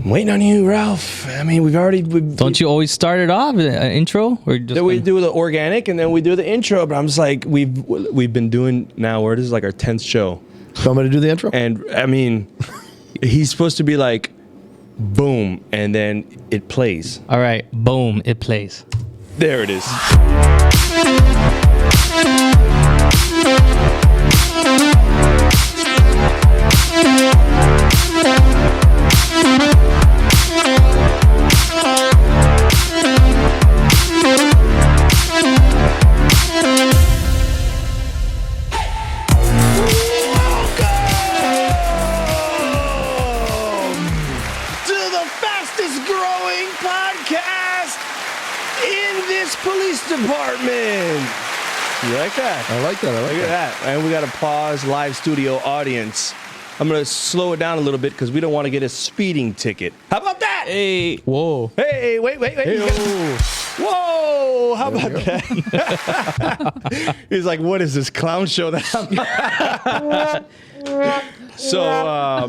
I'm waiting on you, Ralph. I mean, Don't you always start it off intro, or just then we do the organic and then we do the intro? But I'm just like, we've been doing now. Where this is like our 10th show. Want me to do the intro? And I mean, he's supposed to be like, boom, and then it plays. All right, boom, it plays. There it is. Police department. You like that? I like that. Look at that. And we got applause, live studio audience. I'm going to slow it down a little bit because we don't want to get a speeding ticket. How about that? Hey. Whoa. Hey, wait. Hey, Whoa. How about that? He's like, what is this clown show that I'm So a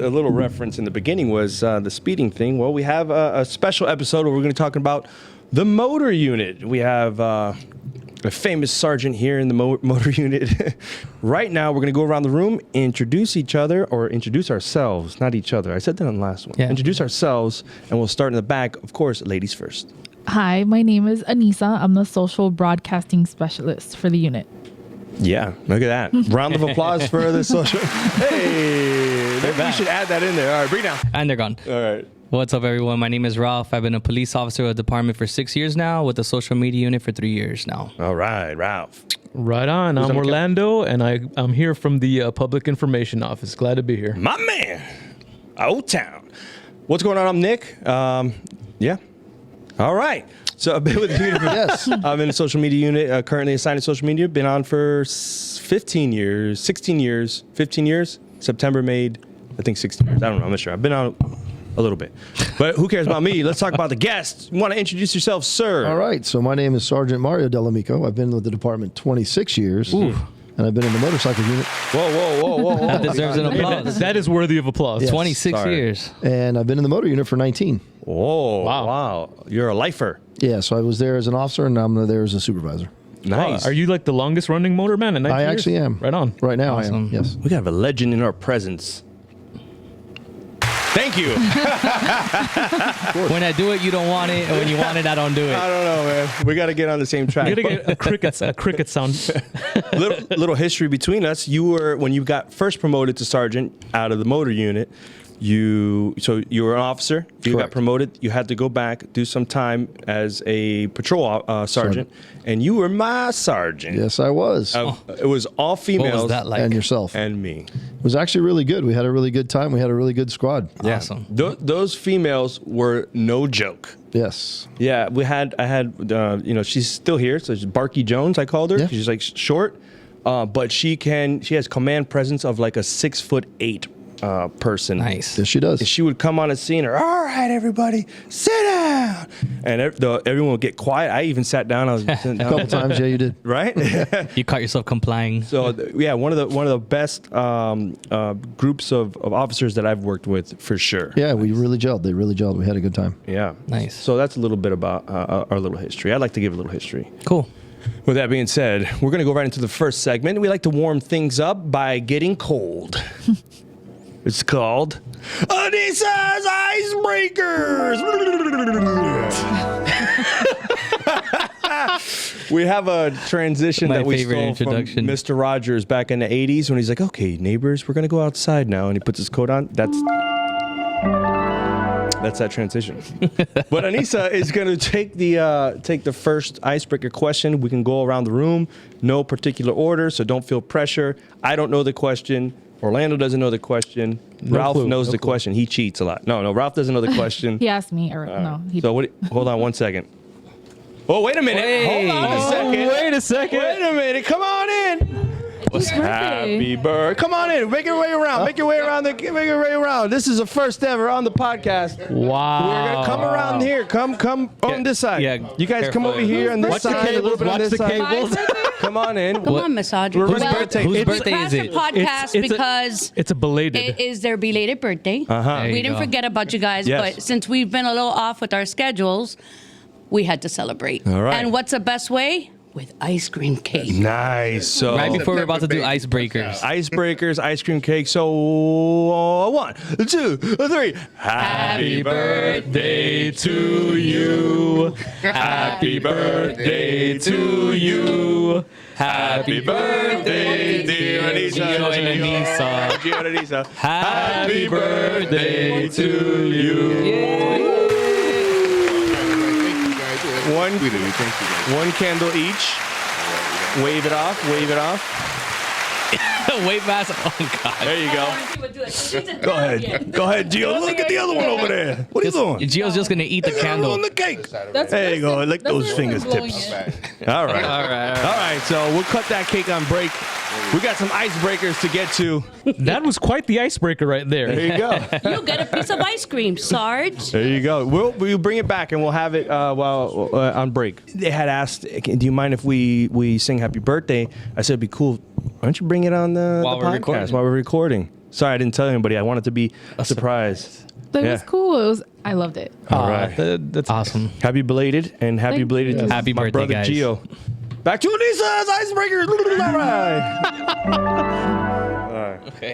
little reference in the beginning was the speeding thing. Well, we have a special episode where we're going to talk about the motor unit. We have a famous sergeant here in the motor unit. Right now, we're going to go around the room, introduce each other, or introduce ourselves, not each other. I said that on the last one. Yeah. Introduce ourselves, and we'll start in the back. Of course, ladies first. Hi, my name is Anissa. I'm the social broadcasting specialist for the unit. Yeah, look at that. Round of applause for the social. Hey, maybe we should add that in there. All right, bring it down. And they're gone. All right. What's up, everyone? My name is Ralph. I've been a police officer of the department for 6 years now, with the social media unit for 3 years now. All right, Ralph. Right on. I'm Orlando, and I'm here from the Public Information Office. Glad to be here. My man, O-Town. What's going on? I'm Nick. Yeah. All right. So I've been with the unit. Yes. I'm in the social media unit, currently assigned to social media. Been on for 15 years. September made, I think, 16 years. I don't know. I'm not sure. I've been on a little bit. But who cares about me? Let's talk about the guests. You want to introduce yourself, sir? All right. So my name is Sergeant Mario Delamico. I've been with the department 26 years. Ooh. And I've been in the motorcycle unit. Whoa. That deserves an applause. That is worthy of applause. Yes. 26 Sorry. years. And I've been in the motor unit for 19. Whoa. Wow. You're a lifer. Yeah, so I was there as an officer, and I'm there as a supervisor. Nice. Are you like the longest running motorman in 19 I years? actually am. Right on. Right now I Awesome. am, yes. We have a legend in our presence. Thank you. When I do it, you don't want it, and when you want it, I don't do it. I don't know, man. We got to get on the same track. You gotta get a cricket sound. little history between us. You were, when you got first promoted to sergeant out of the motor unit, you were an officer. You got Correct. promoted. You had to go back, do some time as a patrol sergeant, and you were my sergeant. Yes, I was. It was all females. What was that like? And yourself. And me. It was actually really good. We had a really good time. We had a really good squad. Awesome. Those females were no joke. Yes. Yeah, I had, she's still here. So she's Barky Jones, I called her. Yeah. She's like short, but she has command presence of like a 6'8" person. Nice. Yes, she does. And she would come on a scene, all right, everybody, sit down. And everyone would get quiet. I even sat down. I was sitting down. A couple times, yeah, you did. Right? You caught yourself complying. So, one of the best groups of officers that I've worked with, for sure. Yeah, we really gelled. They really gelled. We had a good time. Yeah. Nice. So that's a little bit about our little history. I'd like to give a little history. Cool. With that being said, we're going to go right into the first segment. We like to warm things up by getting cold. It's called Anissa's Icebreakers. We have a transition My that we favorite stole from introduction. Mr. Rogers back in the 80s when he's like, okay, neighbors, we're going to go outside now. And he puts his coat on. That's that transition. But Anissa is going to take the first icebreaker question. We can go around the room, no particular order, so don't feel pressure. I don't know the question. Orlando doesn't know the question. Ralph knows the question. He cheats a lot. No, Ralph doesn't know the question. He asked me, or no. He So hold on one second. Oh, wait a minute. Hold on a second. Wait a second. Wait a minute. Come on in. It's birthday. Happy birthday. Come on in. Make your way around. Make your way around. This is the first ever on the podcast. Wow. We're going to come around here. Come on this side. yeah, You guys come careful. over here on this Watch the side. A little cables. bit on Watch this the side. cables. come on in. Come on, Miss Audrey. Whose Well, birthday? Whose we birthday crashed is the it? podcast because It's a belated. it is their belated birthday. Uh-huh. There We you didn't go. forget about you guys, Yes. but since we've been a little off with our schedules, we had to celebrate. All right. And what's the best way? With ice cream cake. Nice. So Right before we're about to do icebreakers. icebreakers, ice cream cake. So 1, 2, 3. Happy birthday to you. Happy birthday to you. Happy birthday, dear Anissa. Gio and Anissa. Gio and Anissa. Happy birthday to you. One candle each. Wave it off. Wave it off. Wait, mass. Oh God. There you go. Go ahead. Go ahead, Gio. Look at the other one over there. What are you doing? Gio's just gonna eat the candle. On the cake. That's There you go. that's- Lick that's those what fingers I'm blowing tips. it. All right. All right. All right. So we'll cut that cake on break. We got some icebreakers to get to. That was quite the icebreaker right there. There you go. You'll get a piece of ice cream, Sarge. There you go. We'll bring it back and we'll have it while on break. They had asked, do you mind if we sing Happy Birthday? I said it'd be cool. Why don't you bring it on the While we're podcast recording. while we're recording? Sorry, I didn't tell anybody. I wanted to be a surprise. But it Yeah. was cool. I loved it. All right. That's Awesome. Happy belated and happy Thank belated you. to Happy my birthday, brother guys. Gio. Back to Anissa's icebreakers.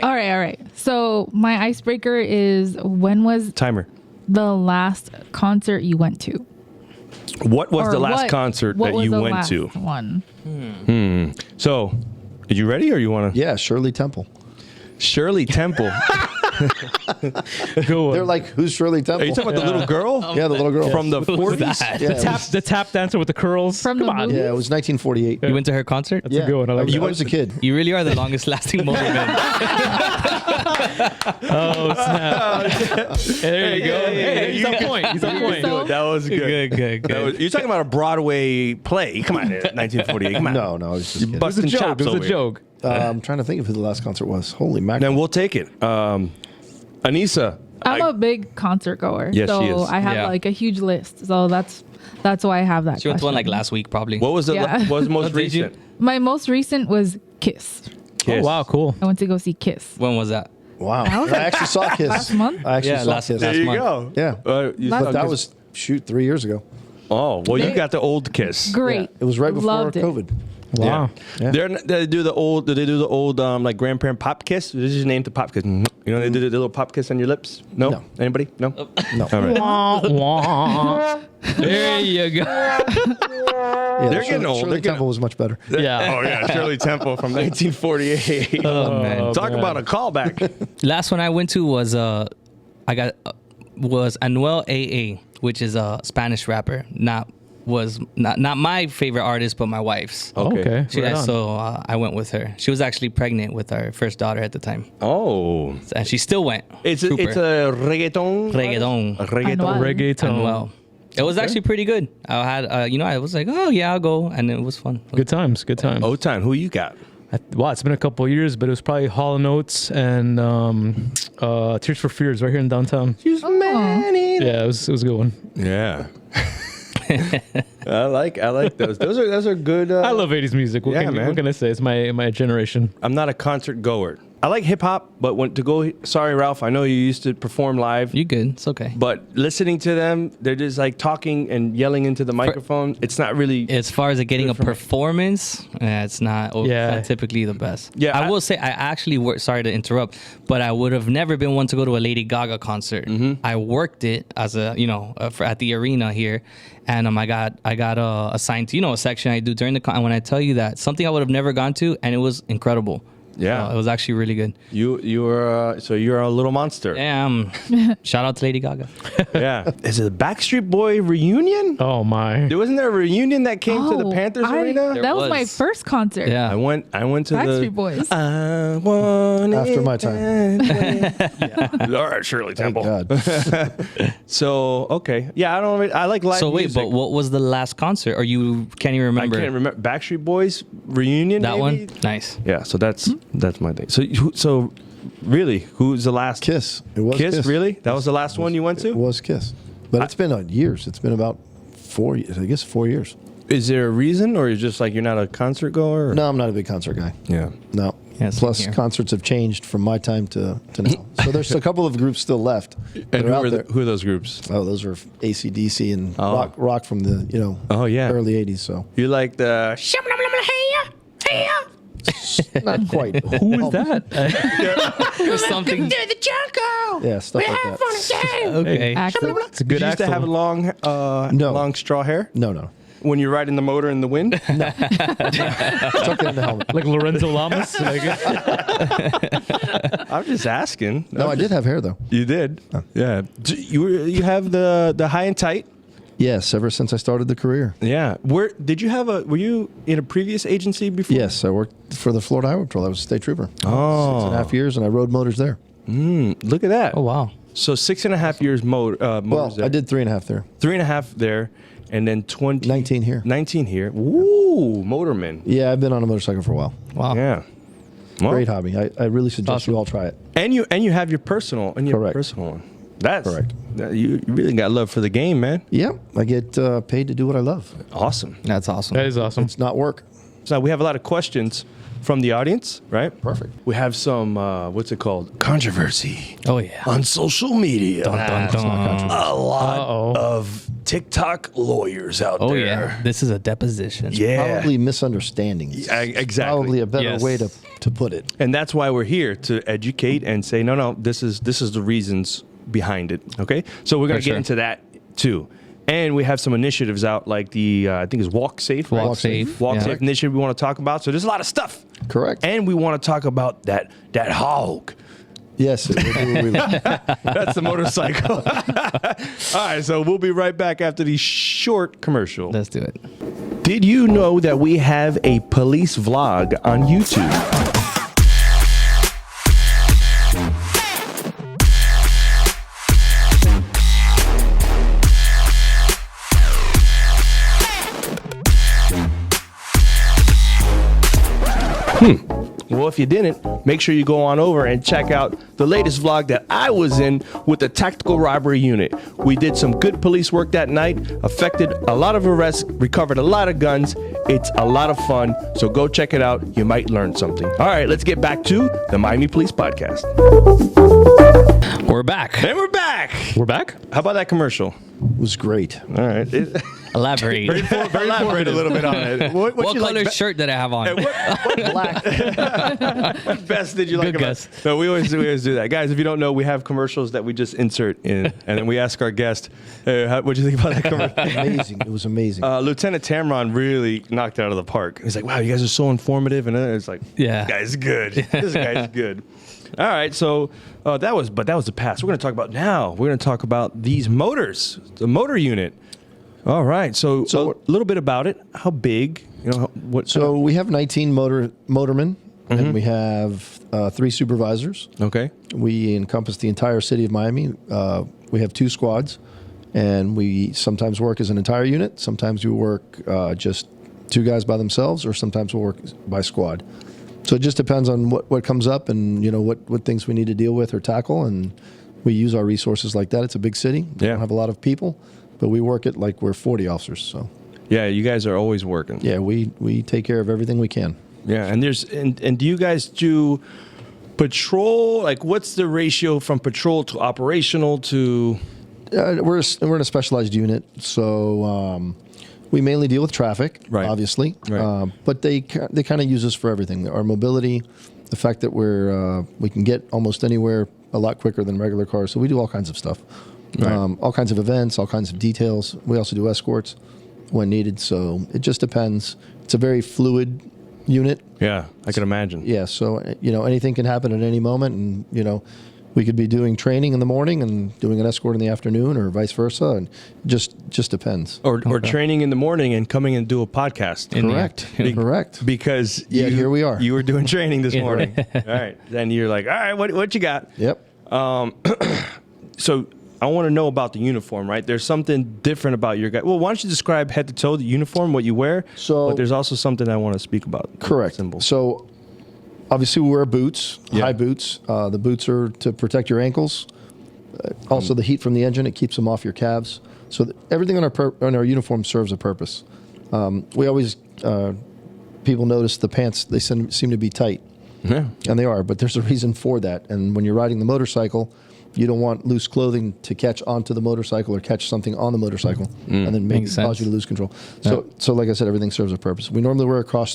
All right. All right. So my icebreaker is, when was Timer. the last concert you went to? What was Or the last what- concert what that was you the went last to? One. So, are you ready or you want to? Yeah, Shirley Temple. Shirley Temple. Go They're like, who's Shirley Temple? Are you talking about the little girl? Yeah, the little girl. From the Who was 40s? that? Yeah, it was, the tap dancer with the curls. From Come the on. movie? yeah, it was 1948. You went to her concert? That's a good one. I like you that. was a kid. You really are the longest lasting motorman. Oh, snap. There you go. Hey, he's on point. He's on point. So- That was good. Good. That was, you're talking about a Broadway play. Come on, 1948. Come on. No, I was just kidding. It was a Busting joke. chops It was over a here. joke. I'm trying to think of who the last concert was. Holy mackerel. Then we'll take it. Anissa. I'm a big concert goer. Yes, so she is. I have Yeah. like a huge list. So that's why I have that. She went to one like question. last week, probably. What was the Yeah. what was the most Did you? recent? My most recent was Kiss. Kiss. Oh, wow, cool. I went to go see Kiss. When was that? Wow. I actually saw Kiss. Last month? I actually Yeah, saw last- Kiss. There you month. go. Yeah. You Last- saw But that Kiss. was, 3 years ago. Oh, well, you got the old Kiss. Great. Yeah, it was right before Loved it. COVID. Wow. Yeah. They do the old like grandparent pop kiss. This is named the pop kiss. You know they do the little pop kiss on your lips. No, No. Anybody? No. No. All right. There you go. Yeah, They're getting old. Shirley They're getting- Temple was much better. Yeah. Oh yeah, Shirley Temple from 1948. Oh, man. Talk man. about a callback. Last one I went to was was Anuel AA, which is a Spanish rapper. Not my favorite artist, but my wife's. Okay. She, right on. so I went with her. She was actually pregnant with our first daughter at the time, Oh, and she still went. it's a reggaeton. Reggaeton. A reggaeton. Anuel. Reggaeton. Anuel. It was actually pretty good. I had, I was like, oh yeah, I'll go, and it was fun. Good times. Good times. O Time. Who you got? Wow, it's been a couple of years, but it was probably Hall & Oates and Tears for Fears right here in downtown. Yeah, it was a good one. Yeah. I like those. Those are good. I love 80s music. Yeah, man. What can I say? It's my generation. I'm not a concert goer. I like hip hop, but sorry, Ralph. I know you used to perform live. You good? It's okay. But listening to them, they're just like talking and yelling into the microphone. It's not really. As far as getting a performance, it's not typically the best. Yeah, I will say I actually worked. Sorry to interrupt, but I would have never been one to go to a Lady Gaga concert. I worked it as at the arena here, and I got assigned to a section I do during the con. And when I tell you that, something I would have never gone to, and it was incredible. Yeah. It was actually really good. You're a little monster. Damn. Shout out to Lady Gaga. Yeah. Is it a Backstreet Boy reunion? Oh my! Wasn't there a reunion that came to the Panthers arena? There That was my was. first concert. Yeah. I went to Backstreet Boys. I want After it my time. that way. All right, Shirley Thank Temple. God. So okay, yeah, I like live So wait, music. but what was the last concert? Or you can't even I remember? can't remember Backstreet Boys reunion. That maybe? one? Nice. Yeah, so that's my thing. So really, who's the last? Kiss. It was Kiss. Kiss. Really? That was the last one you went It to? was Kiss. But it's been years. It's been about 4 years. I guess 4 years. Is there a reason, or is just like you're not a concert goer? Or? No, I'm not a big concert guy. Yeah. No. Yeah, same Plus, here. concerts have changed from my time to now. So there's a couple of groups still left. that And are out who there. are those groups? Oh, those are AC/DC and Oh. rock from the Oh, yeah. early '80s. So You like the not quite. Who is that? Something. Yeah, stuff like that. Okay. Axel. It's a good You used to Axl. have long, No. long straw hair No. when you're riding the motor in the wind. Tuck it in the helmet. like Lorenzo Lamas. Like, I'm just asking. No, I did have hair though. You did. Yeah. You have the high and tight. Yes, ever since I started the career. Yeah. Were you in a previous agency before? Yes, I worked for the Florida Highway Patrol. I was a state trooper. Oh. 6.5 years, and I rode motors there. Look at that. Oh wow. So 6.5 years motors Well, there. I did 3.5 there. 3.5 there, and then 19 here. 19 here. Woo, motorman. Yeah, I've been on a motorcycle for a while. Wow. Yeah. Well, Great hobby. I really suggest Awesome. you all try it. And you have your personal Correct. personal one. That's Correct. You really got love for the game, man. Yeah, I get paid to do what I love. Awesome. That's awesome. that is awesome. It's not work. So we have a lot of questions from the audience, right? Perfect. We have some what's it called? Controversy Oh yeah. on social media. A lot Uh-oh. of TikTok lawyers out Oh there. yeah. This is a deposition. Yeah. Probably misunderstandings. Yeah, exactly. Probably a better Yes. way to put it. And that's why we're here, to educate and say, no, this is the reasons behind it. Okay, so we're gonna For get sure. into that too. And we have some initiatives out, like the I think it's Walk Safe. right? Walk Safe, Walk yeah. Safe initiative. We want to talk about. So there's a lot of stuff. Correct. And we want to talk about that hog. Yes, it will do what we love. That's the motorcycle. All right, so we'll be right back after the short commercial. Let's do it. Did you know that we have a police vlog on YouTube? Well, if you didn't, make sure you go on over and check out the latest vlog that I was in with the Tactical Robbery Unit. We did some good police work that night, affected a lot of arrests, recovered a lot of guns. It's a lot of fun, so go check it out. You might learn something. All right, let's get back to the Miami Police Podcast. We're back. And we're back. We're back. How about that commercial? It was great. All right. Elaborate. Elaborate a little bit on it. What What you color like shirt did I have on? What best did you like Good about guess. No, we always do that. Guys, if you don't know, we have commercials that we just insert in, and then we ask our guest, hey, what'd you think about that commercial? Amazing. It was amazing. Lieutenant Tamron really knocked it out of the park. He's like, wow, you guys are so informative. And then it's like, Yeah. this guy's good. This guy's good. All right, so that was the past. We're going to talk about now. We're going to talk about these motors, the motor unit. All right, so a little bit about it. How big? You know, what? So we have 19 motormen, and we have 3 supervisors. Okay. We encompass the entire city of Miami. We have 2 squads, and we sometimes work as an entire unit. Sometimes we work just 2 guys by themselves, or sometimes we'll work by squad. So it just depends on what comes up and, you know, what things we need to deal with or tackle. And we use our resources like that. It's a big city. We don't have a lot of people, but we work it like we're 40 officers. So Yeah, you guys are always working. yeah, we take care of everything we can. Yeah, and and do you guys do patrol? Like, what's the ratio from patrol to operational to? We're in a specialized unit, so we mainly deal with traffic, Right. obviously. Right. But they kind of use us for everything. Our mobility, the fact that we can get almost anywhere a lot quicker than regular cars. So we do all kinds of stuff, Right. all kinds of events, all kinds of details. We also do escorts when needed. So it just depends. It's a very fluid unit. Yeah, I can imagine. Yeah. So you know, anything can happen at any moment, and you know, we could be doing training in the morning and doing an escort in the afternoon, or vice versa, and just depends. Or training in the morning and coming and do a podcast. Correct. Correct. Because Here we are. You were doing training this Yeah. morning. All right. Then you're like, all right, what you got? Yep. So I want to know about the uniform, right? There's something different about your guy. Well, why don't you describe head to toe the uniform, what you wear? So- but there's also something I want to speak about. Correct. Symbols. So obviously we wear boots, Yeah. high boots. The boots are to protect your ankles. Also, the heat from the engine, it keeps them off your calves. So everything on our uniform serves a purpose. We always people notice the pants, they seem to be tight. Yeah. And they are, but there's a reason for that. And when you're riding the motorcycle, you don't want loose clothing to catch onto the motorcycle or catch something on the motorcycle and then Makes sense. cause you to lose control. So like I said, everything serves a purpose. We normally wear a cross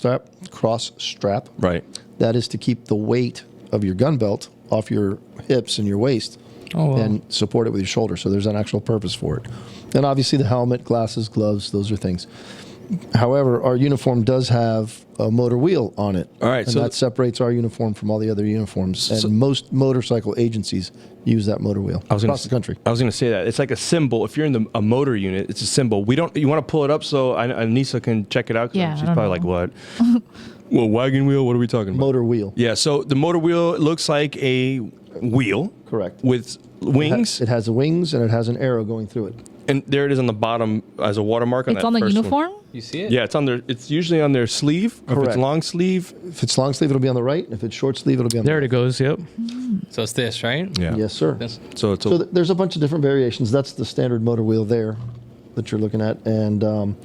strap. Right. That is to keep the weight of your gun belt off your hips and your waist and support it with your shoulder. So there's an actual purpose for it. And obviously the helmet, glasses, gloves, those are things. However, our uniform does have a motor wheel on it. All right, and so that separates our uniform from all the other uniforms. And most motorcycle agencies use that motor wheel across the country. I was going to say that. It's like a symbol. If you're in a motor unit, it's a symbol. You want to pull it up so Anissa can check it out? 'Cause Yeah, she's I don't probably know. like, what? Well, wagon wheel? What are we talking about? Motor wheel. Yeah, so the motor wheel looks like a wheel. Correct. With wings. It has the wings and it has an arrow going through it. And there it is on the bottom as a watermark on It's that on the first one. uniform? You see it? Yeah, it's usually on their sleeve. Or if it's Correct. long sleeve. If it's long sleeve, it'll be on the right. If it's short sleeve, it'll be on the There left. it goes. Yep. So it's this, right? Yeah. Yes, sir. This. So it's So there's a bunch of different variations. That's the standard motor wheel there that you're looking at. And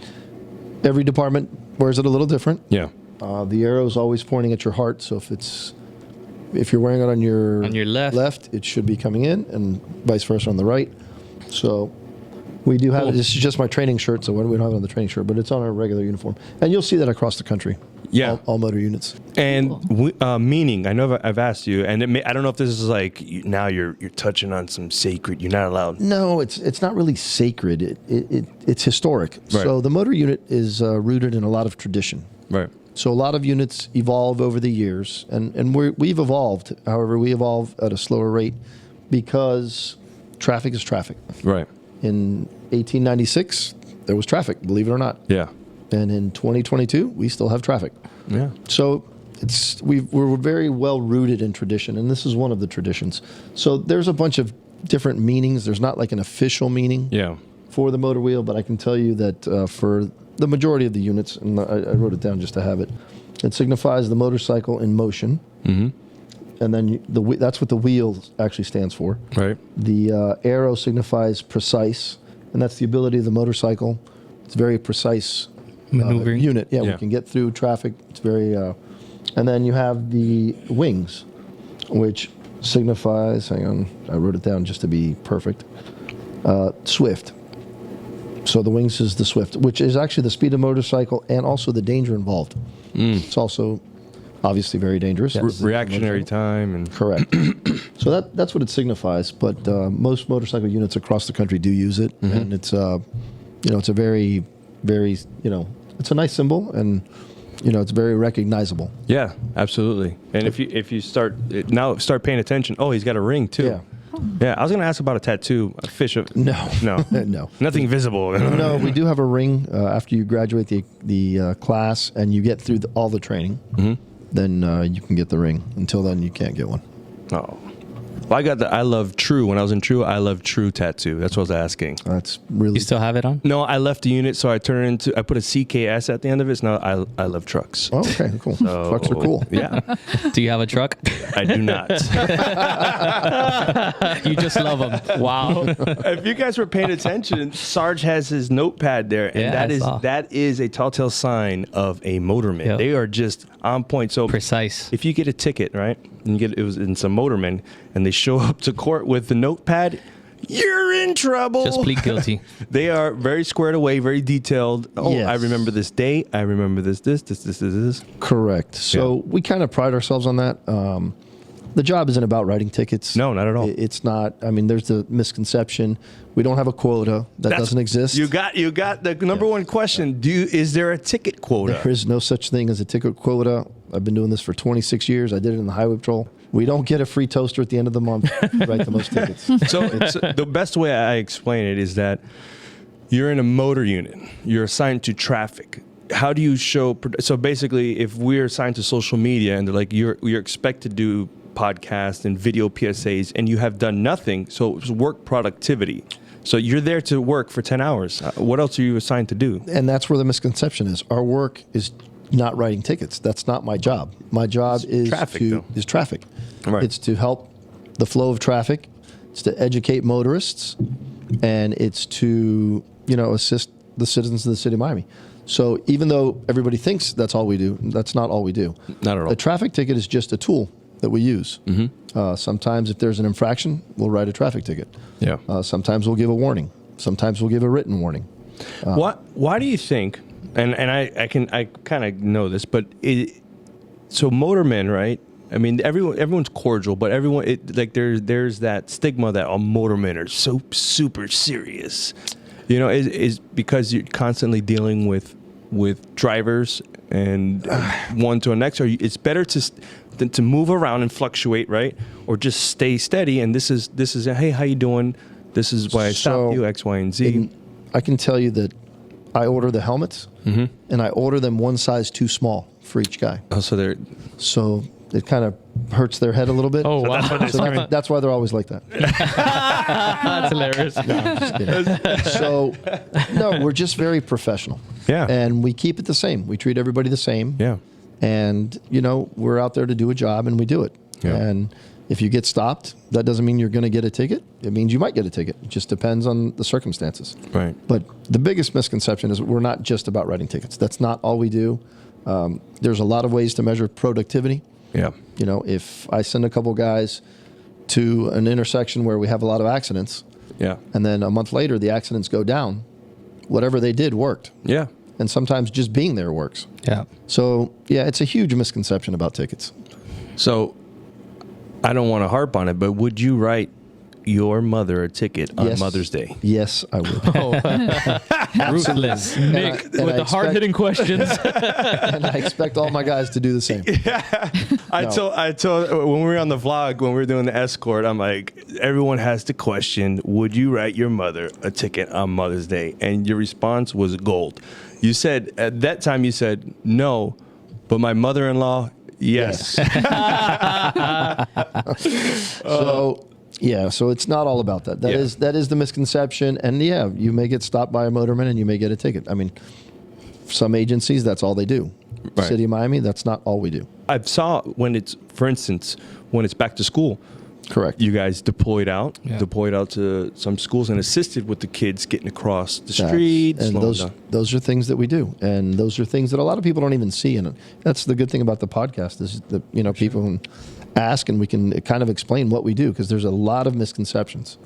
every department wears it a little different. yeah. The arrow is always pointing at your heart. So if you're wearing it on your left. it should be coming in, and vice versa on the right. So we do have Cool. it. This is just my training shirt, so we don't have it on the training shirt, but it's on our regular uniform. And you'll see that across the country. Yeah. All motor units. And meaning, I know I've asked you, and I don't know if this is like now you're touching on some sacred. You're not allowed. No, it's not really sacred. It's historic. Right. So the motor unit is rooted in a lot of tradition. Right. So a lot of units evolve over the years, and we've evolved. However, we evolve at a slower rate because traffic is traffic. Right. In 1896, there was traffic, believe it or not. Yeah. And in 2022, we still have traffic. Yeah. So we're very well rooted in tradition, and this is one of the traditions. So there's a bunch of different meanings. There's not like an official meaning Yeah. for the motor wheel, but I can tell you that for the majority of the units, and I wrote it down just to have it, it signifies the motorcycle in motion. Mm-hmm. And then that's what the wheel actually stands for. Right. The arrow signifies precise, and that's the ability of the motorcycle. It's very precise Maneuvering. unit. Yeah, Yeah. we can get through traffic. It's very, and then you have the wings, which signifies. Hang on, I wrote it down just to be perfect. Swift. So the wings is the swift, which is actually the speed of motorcycle and also the danger involved. It's also obviously very dangerous. Reactionary time and Correct. So that's what it signifies. But most motorcycle units across the country do use it, and it's it's a very, very it's a nice symbol, and it's very recognizable. yeah, absolutely. And if you start paying attention, he's got a ring too. Yeah. Yeah, I was gonna ask about a tattoo, a fish. No, No, no. nothing visible. No, we do have a ring after you graduate the class and you get through all the training. Then you can get the ring. Until then, you can't get one. Oh, well, I got the I love true. When I was in true, I love true tattoo. That's what I was asking. That's really You still have it on? No, I left the unit, so I put a CKS at the end of it. So now I love trucks. Oh, okay, cool. So, Trucks are cool. Yeah, Do you have a truck? I do not. You just love them. Wow. If you guys were paying attention, Sarge has his notepad there, and Yeah, I saw. that is a telltale sign of a motorman. Yep. They are just on point. So Precise. if you get a ticket, right, and it was in some motormen, and they show up to court with the notepad, you're in trouble. Just plead guilty. They are very squared away, very detailed. Oh, Yes. I remember this date. I remember this. Correct. So we kind of pride ourselves on that. The job isn't about writing tickets. No, not at all. It's not. I mean, there's the misconception. We don't have a quota. That doesn't exist. You got the number one question. Is there a ticket quota? There is no such thing as a ticket quota. I've been doing this for 26 years. I did it in the highway patrol. We don't get a free toaster at the end of the month. Write the most tickets. So the best way I explain it is that you're in a motor unit. You're assigned to traffic. How do you show? So basically, if we're assigned to social media and they're like, you're expected to do podcasts and video PSAs, and you have done nothing, so it's work productivity. So you're there to work for 10 hours. What else are you assigned to do? And that's where the misconception is. Our work is not writing tickets. That's not my job. My job is traffic. Right. It's to help the flow of traffic. It's to educate motorists, and it's to assist the citizens of the city of Miami. So even though everybody thinks that's all we do, that's not all we do. Not at all. A traffic ticket is just a tool that we use. Sometimes if there's an infraction, we'll write a traffic ticket. Yeah. Sometimes we'll give a warning. Sometimes we'll give a written warning. Why do you think? And I kind of know this, but so motormen, right? I mean, everyone's cordial, but there's that stigma that motormen are so super serious. You know, is because you're constantly dealing with drivers and one to the next. Or it's better than to move around and fluctuate, right? Or just stay steady. And this is hey, how you doing? This is why I stopped you, X, Y, and Z. I can tell you that I order the helmets, and I order them one size too small for each guy. Oh, so it kind of hurts their head a little bit. Oh, wow. That's why they're always like that. That's hilarious. No, I'm just kidding. So, no, we're just very professional. Yeah. And we keep it the same. We treat everybody the same. Yeah. And, we're out there to do a job, and we do it. Yeah. And if you get stopped, that doesn't mean you're going to get a ticket. It means you might get a ticket. It just depends on the circumstances. Right. But the biggest misconception is we're not just about writing tickets. That's not all we do. There's a lot of ways to measure productivity. Yeah. If I send a couple guys to an intersection where we have a lot of accidents, Yeah. and then a month later the accidents go down, whatever they did worked. Yeah. And sometimes just being there works. Yeah. So, it's a huge misconception about tickets. So I don't want to harp on it, but would you write your mother a ticket on Yes. Mother's Day? Yes, I would. Ruthless. Nick, and with I the hard-hitting questions. And I expect all my guys to do the same. I told when we were on the vlog, when we were doing the escort, I'm like, everyone has to question, would you write your mother a ticket on Mother's Day? And your response was gold. You said, at that time, you said, no, but my mother-in-law, yes. So it's not all about that. That is the misconception. And you may get stopped by a motorman and you may get a ticket. I mean, some agencies, that's all they do. Right. City of Miami, that's not all we do. I saw for instance, when it's back to school, Correct. you guys deployed out to some schools and assisted with the kids getting across the street. And slowing down. those are things that we do. And those are things that a lot of people don't even see. And that's the good thing about the podcast is that, people can ask and we can kind of explain what we do because there's a lot of misconceptions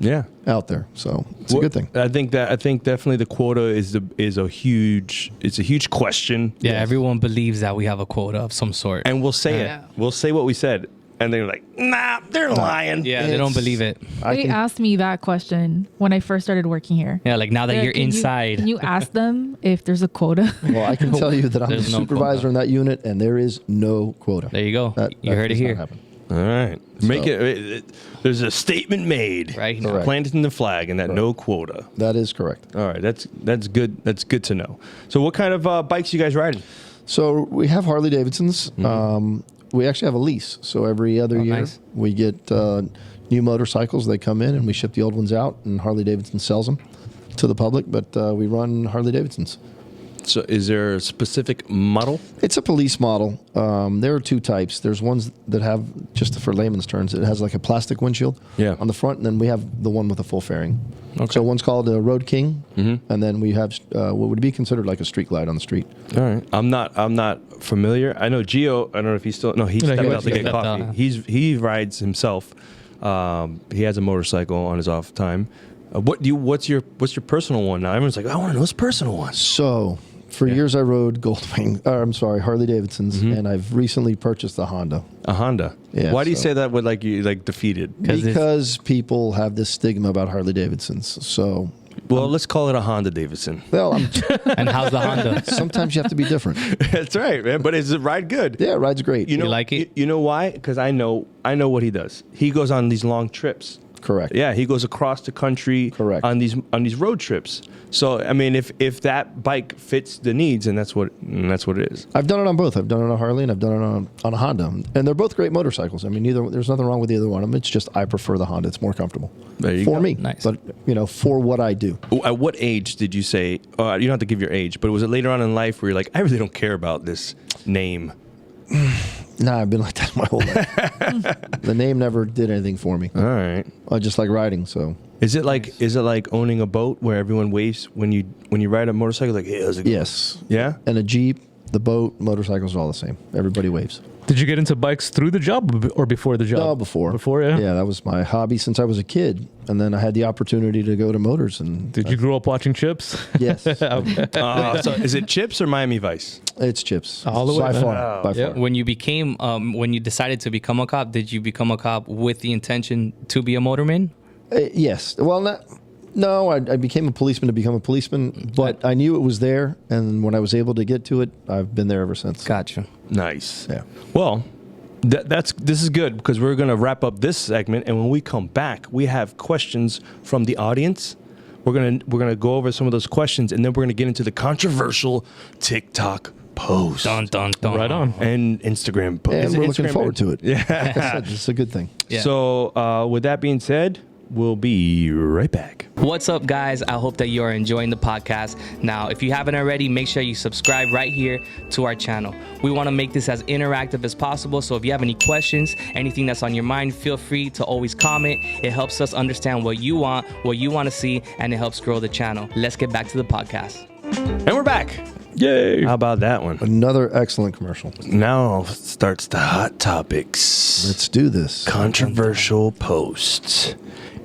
out there. So it's a good thing. I think definitely the quota is a huge question. Yeah, everyone believes that we have a quota of some sort. And we'll say Yeah. it. We'll say what we said. And they're like, nah, they're lying. Yeah, they don't believe it. They asked me that question when I first started working here. Yeah, like now that They're you're like, inside. Can you ask them if there's a quota? Well, I can tell you that I'm the There's no supervisor quota. in that unit and there is no quota. There you go. That You heard it does not here. happen. All right. Make it. There's a statement made. Right. Correct. Planted in the flag and that no quota. That is correct. All right. That's good. That's good to know. So what kind of bikes you guys riding? So we have Harley Davidsons. We actually have a lease. So every other year nice. we get new motorcycles. They come in and we ship the old ones out and Harley Davidson sells them to the public. But we run Harley Davidsons. So is there a specific model? It's a police model. There are two types. There's ones that have, just for layman's terms, it has like a plastic windshield on the front, and then we have the one with a full fairing. Okay. So one's called a Road King, and then we have what would be considered like a street glide on the street. All right. I'm not familiar. I know Gio. I don't know if he's still. No, he stepped he out to get stepped coffee. out. He rides himself. He has a motorcycle on his off time. What's your personal one now? Everyone's like, I want to know his personal one. So for years I rode Harley Davidsons, and I've recently purchased a Honda. A Honda. Yeah, Why do you so- say that with like you like defeated? Because people have this stigma about Harley Davidsons. So, Well, let's call it a Honda Davidson. well, And how's the Honda? sometimes you have to be different. That's right, man. But is it ride good? Yeah, it rides great. You know, like it? You know why? Because I know what he does. He goes on these long trips. Correct. Yeah, he goes across the country. Correct. On these road trips. So I mean, if that bike fits the needs, and that's what it is. I've done it on both. I've done it on a Harley and I've done it on a Honda, and they're both great motorcycles. I mean, there's nothing wrong with either one of them. It's just I prefer the Honda. It's more comfortable There you for go. me. Nice. But for what I do, At what age did you say? You don't have to give your age, but was it later on in life where you're like, I really don't care about this name? Nah, I've been like that my whole life. The name never did anything for me. All right. I just like riding, so. Is it like owning a boat where everyone waves when you ride a motorcycle? Like, hey, how's it going? Yes. Yeah? And a Jeep, the boat, motorcycles are all the same. Everybody waves. Did you get into bikes through the job or before the job? No, before. Before, yeah? Yeah, that was my hobby since I was a kid. And then I had the opportunity to go to motors. And Did you grow up watching Chips? Yes. So is it Chips or Miami Vice? It's Chips. All the way. By far. By Yeah. far. When you decided to become a cop, did you become a cop with the intention to be a motorman? Yes. Well, no, I became a policeman to become a policeman, but I knew it was there. And when I was able to get to it, I've been there ever since. Gotcha. Nice. Yeah. Well, this is good because we're going to wrap up this segment, and when we come back, we have questions from the audience. We're gonna go over some of those questions, and then we're gonna get into the controversial TikTok post. Dun dun dun. Right on. And Instagram post. And we're looking forward to it. Yeah. Like I said, it's a good thing. Yeah. So with that being said, we'll be right back. What's up, guys? I hope that you are enjoying the podcast. Now, if you haven't already, make sure you subscribe right here to our channel. We want to make this as interactive as possible. So if you have any questions, anything that's on your mind, feel free to always comment. It helps us understand what you want to see, and it helps grow the channel. Let's get back to the podcast. And we're back. Yay. How about that one? Another excellent commercial. Now starts the hot topics. Let's do this. Controversial posts.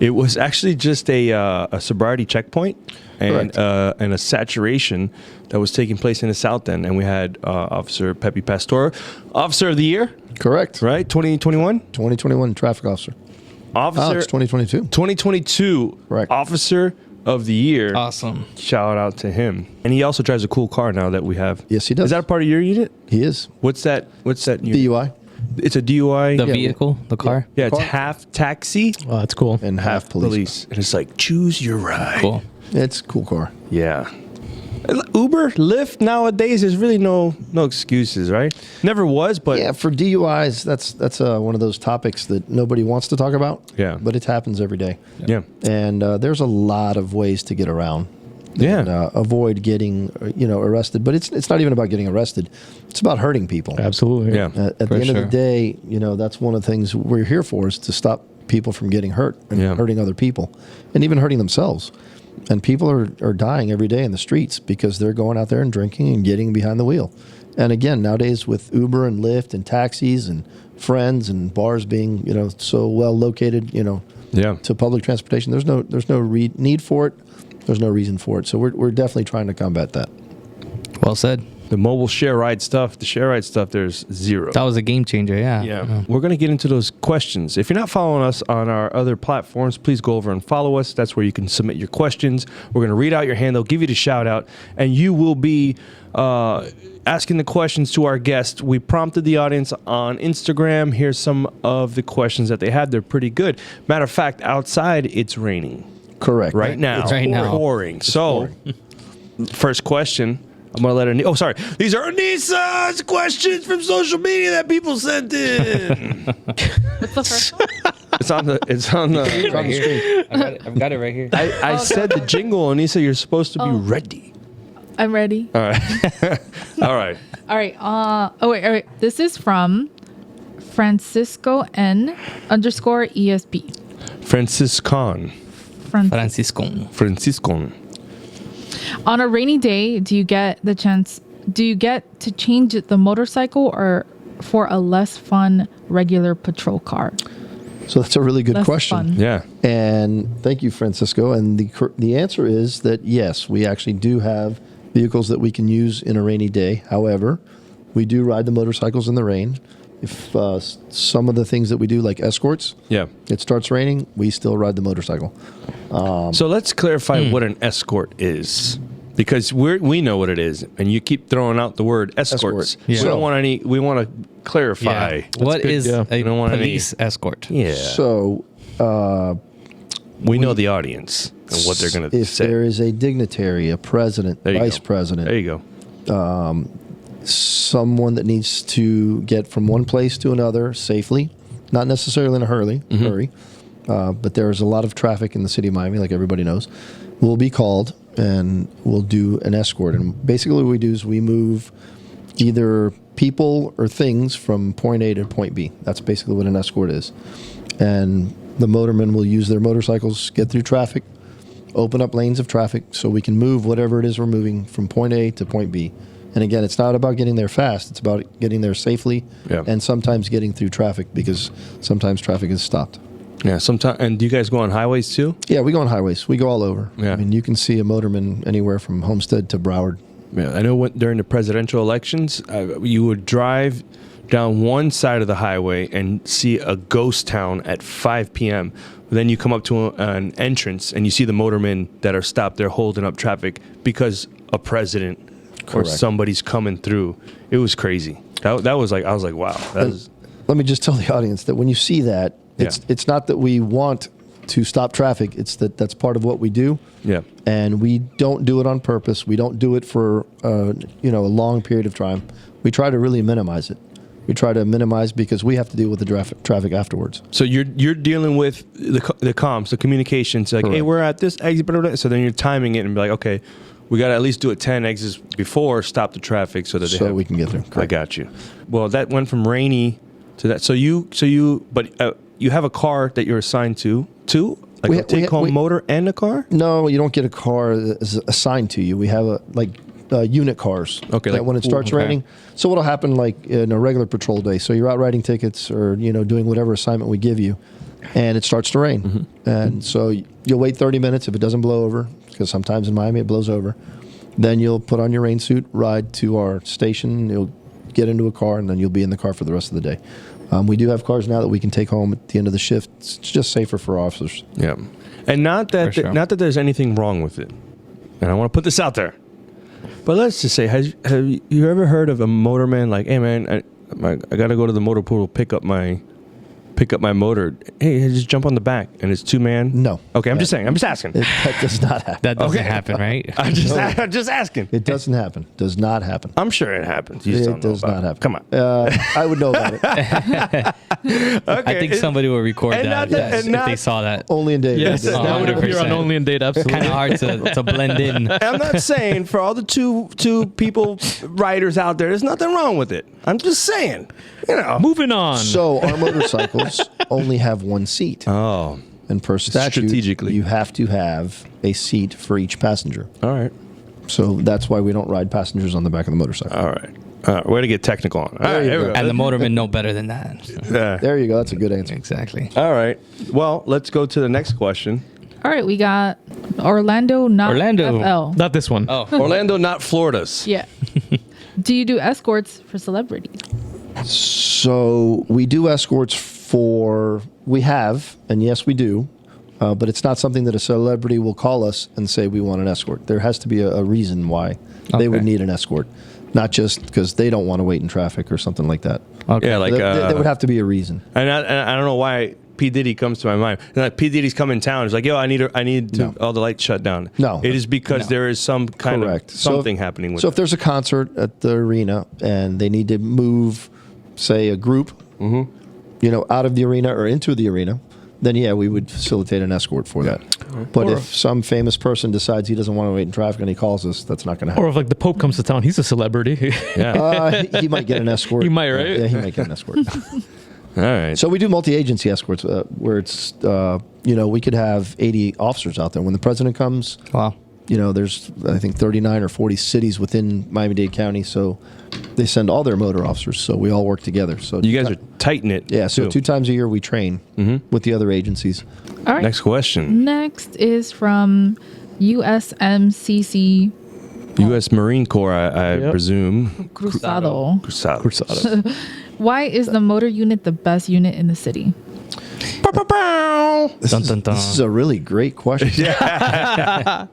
It was actually just a sobriety checkpoint and a saturation that was taking place in the South End, and we had Officer Pepe Pastor, Officer of the Year, Correct. right? 2021 2021 traffic officer. Officer. It's 2022. 2022 Correct. Officer of the Year. Awesome. Shout out to him. And he also drives a cool car now that we have. Yes, he does. Is that a part of your unit? He is. What's that unit? DUI It's a DUI. The vehicle, the car. Yeah, it's car. half taxi, Oh, that's cool. and half police. And it's like, choose your ride. Cool. It's a cool car. Yeah. Uber, Lyft, nowadays, there's really no excuses, right? Never was, but Yeah, for DUIs, that's one of those topics that nobody wants to talk about. Yeah. But it happens every day. yeah. And there's a lot of ways to get around. Yeah. And, avoid getting arrested. But it's not even about getting arrested. It's about hurting people. Absolutely. Yeah. At the For end of sure. the day, that's one of the things we're here for, is to stop people from getting hurt and Yeah. hurting other people and even hurting themselves. And people are dying every day in the streets because they're going out there and drinking and getting behind the wheel. And again, nowadays with Uber and Lyft and taxis and friends and bars being, so well located, Yeah. to public transportation, there's no need for it. There's no reason for it. So we're definitely trying to combat that. Well said. The mobile share ride stuff, there's zero. That was a game changer. Yeah. Yeah. We're going to get into those questions. If you're not following us on our other platforms, please go over and follow us. That's where you can submit your questions. We're going to read out your hand. They'll give you the shout out, and you will be asking the questions to our guest. We prompted the audience on Instagram. Here's some of the questions that they had. They're pretty good. Matter of fact, outside it's raining Correct. right now. It's right now. Pouring. So, first question. I'm going to let her. Oh, sorry. These are Anissa's questions from social media that people sent in. What's the first one? It's on the. It's on the screen. I've got it right here. I said the jingle, Anissa. You're supposed to be ready. I'm ready. All right. All right. All right. All right. This is from Francisco N_ESP. Franciscan. Francisco. On a rainy day, do you get to change the motorcycle or for a less fun regular patrol car? So that's a really good Less question. fun. Yeah. And thank you, Francisco. And the answer is that yes, we actually do have vehicles that we can use in a rainy day. However, we do ride the motorcycles in the rain. If some of the things that we do, like escorts, Yeah. it starts raining, we still ride the motorcycle. So let's clarify what an escort is, because we know what it is, and you keep throwing out the word escorts. Escort. We Yeah. don't want any. We want to clarify. What good, is yeah. a don't want any- police escort? Yeah. So We know the audience and what they're going to if say. there is a dignitary, a president, There you vice go. president, There you go. someone that needs to get from one place to another safely, not necessarily in a hurry, but there's a lot of traffic in the city of Miami, like everybody knows, will be called and we'll do an escort. And basically what we do is we move either people or things from point A to point B. That's basically what an escort is. And the motormen will use their motorcycles, get through traffic, open up lanes of traffic so we can move whatever it is we're moving from point A to point B. And again, it's not about getting there fast. It's about getting there safely and sometimes getting through traffic because sometimes traffic is stopped. Yeah, sometimes. And do you guys go on highways too? Yeah, we go on highways. We go all over. Yeah. I mean, you can see a motorman anywhere from Homestead to Broward. Yeah, I know during the presidential elections, you would drive down one side of the highway and see a ghost town at 5 p.m. Then you come up to an entrance and you see the motormen that are stopped there holding up traffic because a president or somebody's coming through. It was crazy. That was like, I was like, wow. Let me just tell the audience that when you see that, it's not that we want to stop traffic. It's that's part of what we do. Yeah. And we don't do it on purpose. We don't do it for a long period of time. We try to really minimize it. We try to minimize because we have to deal with the traffic afterwards. So you're dealing with the comms, the communications, like, hey, we're at this exit. So then you're timing it and be like, okay, we got to at least do it 10 exits before, stop the traffic so that we can get there. Correct. I got you. Well, that went from rainy to that. So you have a car that you're assigned to, like a take-home motor and a car? No, you don't get a car that's assigned to you. We have unit cars. Okay. That when it starts raining. So what'll happen like in a regular patrol day? So you're out writing tickets or doing whatever assignment we give you, and it starts to rain, and so you'll wait 30 minutes if it doesn't blow over, because sometimes in Miami it blows over. Then you'll put on your rain suit, ride to our station. You'll get into a car, and then you'll be in the car for the rest of the day. We do have cars now that we can take home at the end of the shift. It's just safer for officers. Yeah, and not that there's anything wrong with it, and I want to put this out there. But let's just say, have you ever heard of a motorman like, hey man, I got to go to the motor pool, pick up my motor. Hey, just jump on the back, and it's 2-man. No. Okay, I'm just saying. I'm just asking. That does not happen. That doesn't happen, right? I'm just asking. It doesn't happen. Does not happen. I'm sure it happens. You just don't know does about not it. happen. Come on. I would know about it. Okay. I think somebody will record and that, not- if and not- they saw that. Only in data. Yes, Yeah, that would appear on 100%. Only in Date, absolutely. Kind of hard to blend in. I'm not saying for all the two people riders out there, there's nothing wrong with it. I'm just saying, Moving on. So our motorcycles only have one seat. Oh, And per statute, Strategically. you have to have a seat for each passenger. all right. So that's why we don't ride passengers on the back of the motorcycle. All right. Way to get technical on it. All right, you here we go. go. And the motormen know better than that. Yeah. There you go. That's a good answer. Exactly. All right. Well, let's go to the next question. All right, we got Orlando, not Orlando. FL. Not this one. Oh, Orlando, not Florida's. Yeah. Do you do escorts for celebrities? So we do escorts we have, and yes, we do. But it's not something that a celebrity will call us and say we want an escort. There has to be a reason why they would need an escort, not just because they don't want to wait in traffic or something like that. okay. Yeah, like There would have to be a reason. and I don't know why P Diddy comes to my mind. Like P Diddy's come in town. He's like, yo, I need No. all the lights shut down. No. It is because there is some kind Correct. of something happening with So if there's a concert at the arena and they need to move, say, a group, out of the arena or into the arena, then yeah, we would facilitate an escort for that. But if some famous person decides he doesn't want to wait in traffic and he calls us, that's not going to happen. Or if like the Pope comes to town, he's a celebrity. Yeah. He might get an escort. He might, right? Yeah, he might get an escort. All right. So we do multi-agency escorts where it's, we could have 80 officers out there. When the president comes, Wow. there's, I think, 39 or 40 cities within Miami-Dade County. So they send all their motor officers. So we all work together. So You guys are tight knit. Yeah, so too. 2 times a year we train with the other agencies. All right. Next question. Next is from USMCC U.S. Marine Corps, I presume. Cruzado. Cruzado. Why is the motor unit the best unit in the city? Dun, dun, dun. This is a really great question. It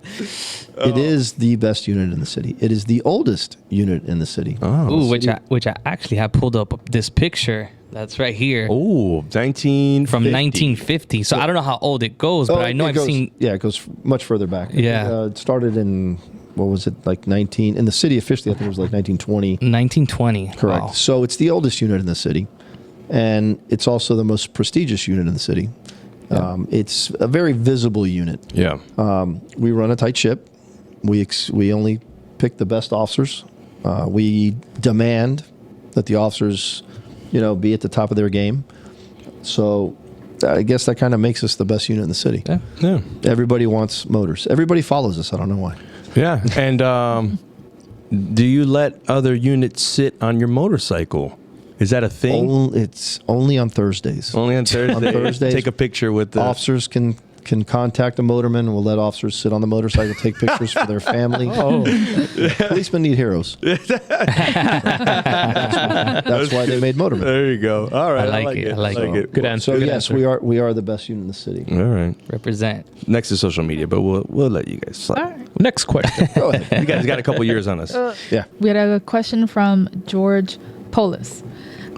is the best unit in the city. It is the oldest unit in the city. Ooh, which I actually have pulled up this picture that's right here Oh, 19 from 1950. So I don't know how old it goes, but I know I've seen. Yeah, it goes much further back. Yeah. It started in, what was it, like 19, in the city officially, I think it was like 1920. 1920. Correct. Wow. So it's the oldest unit in the city, and it's also the most prestigious unit in the city. It's a very visible unit. Yeah. We run a tight ship. We only pick the best officers. We demand that the officers, be at the top of their game. So I guess that kind of makes us the best unit in the city. Yeah. Everybody wants motors. Everybody follows us. I don't know why. Yeah. And do you let other units sit on your motorcycle? Is that a thing? It's only on Thursdays. Only on Thursday. On Thursdays, Take a picture with the officers can contact a motorman. We'll let officers sit on the motorcycle, take pictures for their family. Policemen need heroes. That's why they made motormen. There you go. All right. I like it. I like it. Good answer. So Good yes, answer. we are the best unit in the city. All right. Represent. Next is social media, but we'll let you guys slide. Next question. Go ahead. You guys got a couple years on us. Yeah. We had a question from George Polis.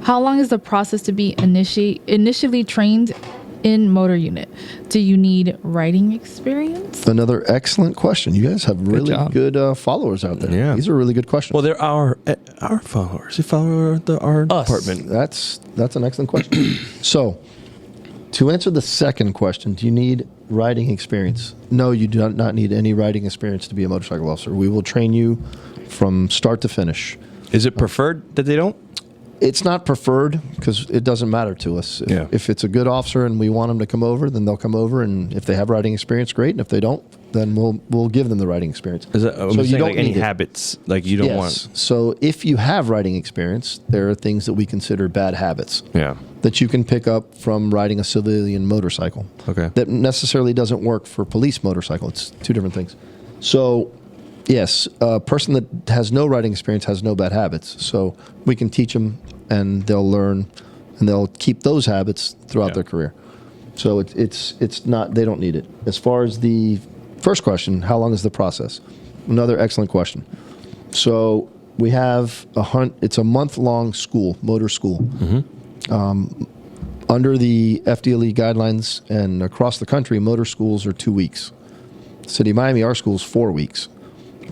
How long is the process to be initially trained in motor unit? Do you need riding experience? Another excellent question. You guys have really job. good followers out there. Yeah. These are really good questions. Well, there are our followers. They follow our Us. department. That's an excellent question. So, to answer the second question, do you need riding experience? No, you do not need any riding experience to be a motorcycle officer. We will train you from start to finish. Is it preferred that they don't? It's not preferred because it doesn't matter to us. Yeah. If it's a good officer and we want them to come over, then they'll come over. And if they have riding experience, great. And if they don't, then we'll give them the riding experience. Is that, So you don't like any need it. habits like you don't Yes. want? So if you have riding experience, there are things that we consider bad habits Yeah. that you can pick up from riding a civilian motorcycle. Okay. That necessarily doesn't work for police motorcycle. It's two different things. So, yes, a person that has no riding experience has no bad habits. So we can teach them, and they'll learn, and they'll keep those habits throughout Yeah. their career. So it's not, they don't need it. As far as the first question, how long is the process? Another excellent question. So we have it's a month-long school, motor school. Under the FDLE guidelines and across the country, motor schools are 2 weeks. City of Miami, our school's 4 weeks,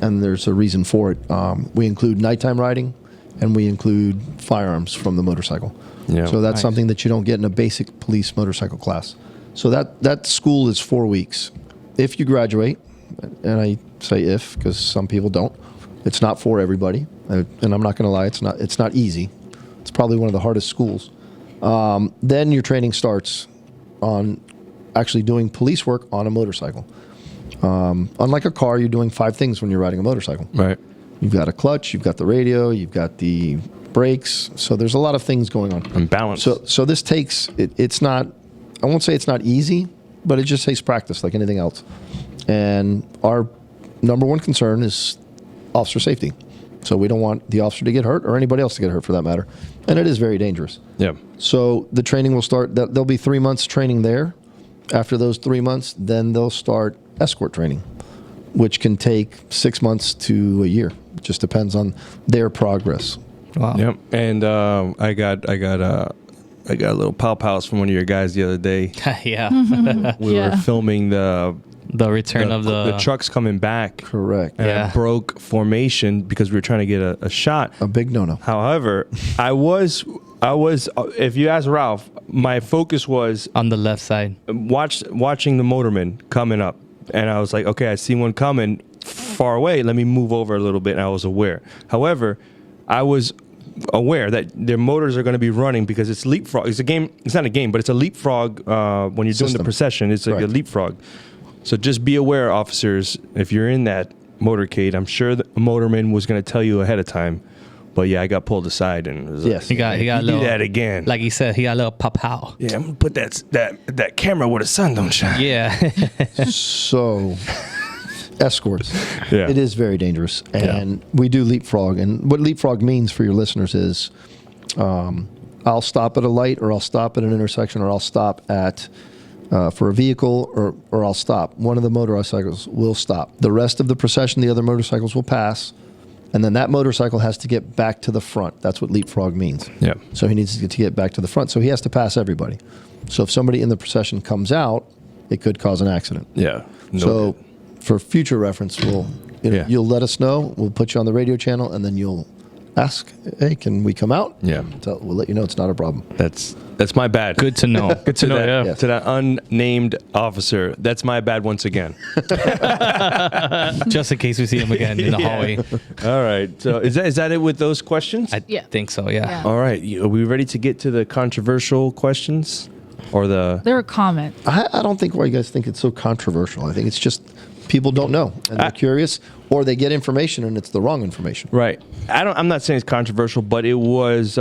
and there's a reason for it. We include nighttime riding, and we include firearms from the motorcycle. Yeah. So that's Nice. something that you don't get in a basic police motorcycle class. So that school is 4 weeks. If you graduate, and I say if because some people don't, it's not for everybody. And I'm not going to lie, it's not easy. It's probably one of the hardest schools. Then your training starts on actually doing police work on a motorcycle. Unlike a car, you're doing 5 things when you're riding a motorcycle. Right. You've got a clutch, you've got the radio, you've got the brakes. So there's a lot of things going on. And balance. So this takes, it's not, I won't say it's not easy, but it just takes practice like anything else. And our number one concern is officer safety. So we don't want the officer to get hurt or anybody else to get hurt for that matter. And it is very dangerous. Yeah. So the training will start, there'll be 3 months training there. After those 3 months, then they'll start escort training, which can take 6 months to a year. It just depends on their progress. Wow. Yep. And I got a little pow-pows from one of your guys the other day. Yeah. We were filming the Return of the trucks coming back. Correct. And Yeah. I broke formation because we were trying to get a shot. A big no-no. However, I was if you ask Ralph, my focus was on the left side. watching the motorman coming up, and I was like, okay, I see one coming far away. Let me move over a little bit, and I was aware. However, I was aware that their motors are going to be running because it's leapfrog. It's a game. It's not a game, but it's a leapfrog. When you're doing the System. procession, it's like a Right. leapfrog. So just be aware, officers, if you're in that motorcade. I'm sure the motorman was going to tell you ahead of time. But yeah, I got pulled aside, and it was Yes. He got a you little do that again. Like he said, he got a little pow. Yeah, I'm gonna put that camera where the sun don't shine. Yeah. So, escorts. Yeah. It is very dangerous. And we do leapfrog. And what leapfrog means for your listeners is I'll stop at a light, or I'll stop at an intersection, or I'll stop at for a vehicle, or I'll stop. One of the motorcycles will stop. The rest of the procession, the other motorcycles will pass. And then that motorcycle has to get back to the front. That's what leapfrog means. Yeah. So he needs to get back to the front. So he has to pass everybody. So if somebody in the procession comes out, it could cause an accident. Yeah. So for future reference, you'll Yeah. let us know. We'll put you on the radio channel, and then you'll ask, hey, can we come out? Yeah. We'll let you know it's not a problem. That's my bad. Good to know. Good to know. that, Yeah. Yes. To that unnamed officer, that's my bad once again. Just in case we see him again in the hallway. All right. So is that it with those questions? I Yeah. think so. Yeah. Yeah. All right. Are we ready to get to the controversial questions, or the? There are comments. I don't think why you guys think it's so controversial. I think it's just people don't know and they're curious, or they get information and it's the wrong information. Right. I'm not saying it's controversial, but it was.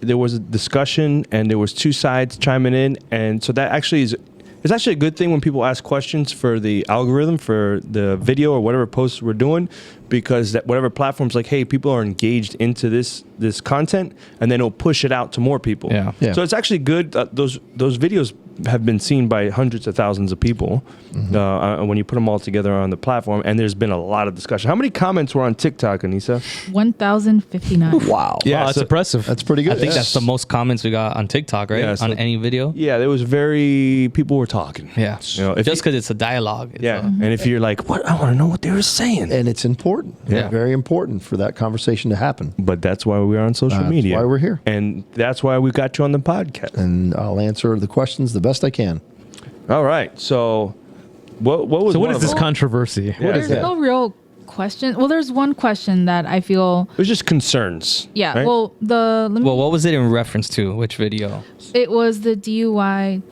There was a discussion, and there was two sides chiming in, and so that actually is. It's actually a good thing when people ask questions for the algorithm for the video or whatever posts we're doing, because that whatever platform's like, hey, people are engaged into this content, and then it'll push it out to more people. Yeah. Yeah. So it's actually good. Those videos have been seen by hundreds of thousands of people when you put them all together on the platform, and there's been a lot of discussion. How many comments were on TikTok, Anissa? 1,059. Wow. Yeah, Wow, that's so- impressive. That's pretty good. I think that's the most comments we got on TikTok, right? Yeah, so- on any video. Yeah, there was people were talking. Yeah. You know, if Just you- because it's a dialogue. It's Yeah, and if you're like, what? I want to know what they were saying. And it's important. Yeah. Very important for that conversation to happen. But that's why we're on social That's media. why we're here. And that's why we got you on the podcast. And I'll answer the questions the best I can. All right. So what was So what one is of this them? controversy? What There's is that? no real question. Well, there's one question that I feel. It was just concerns. Yeah. right? Well, let me, Well, what was it in reference to? Which video? it was the DUI.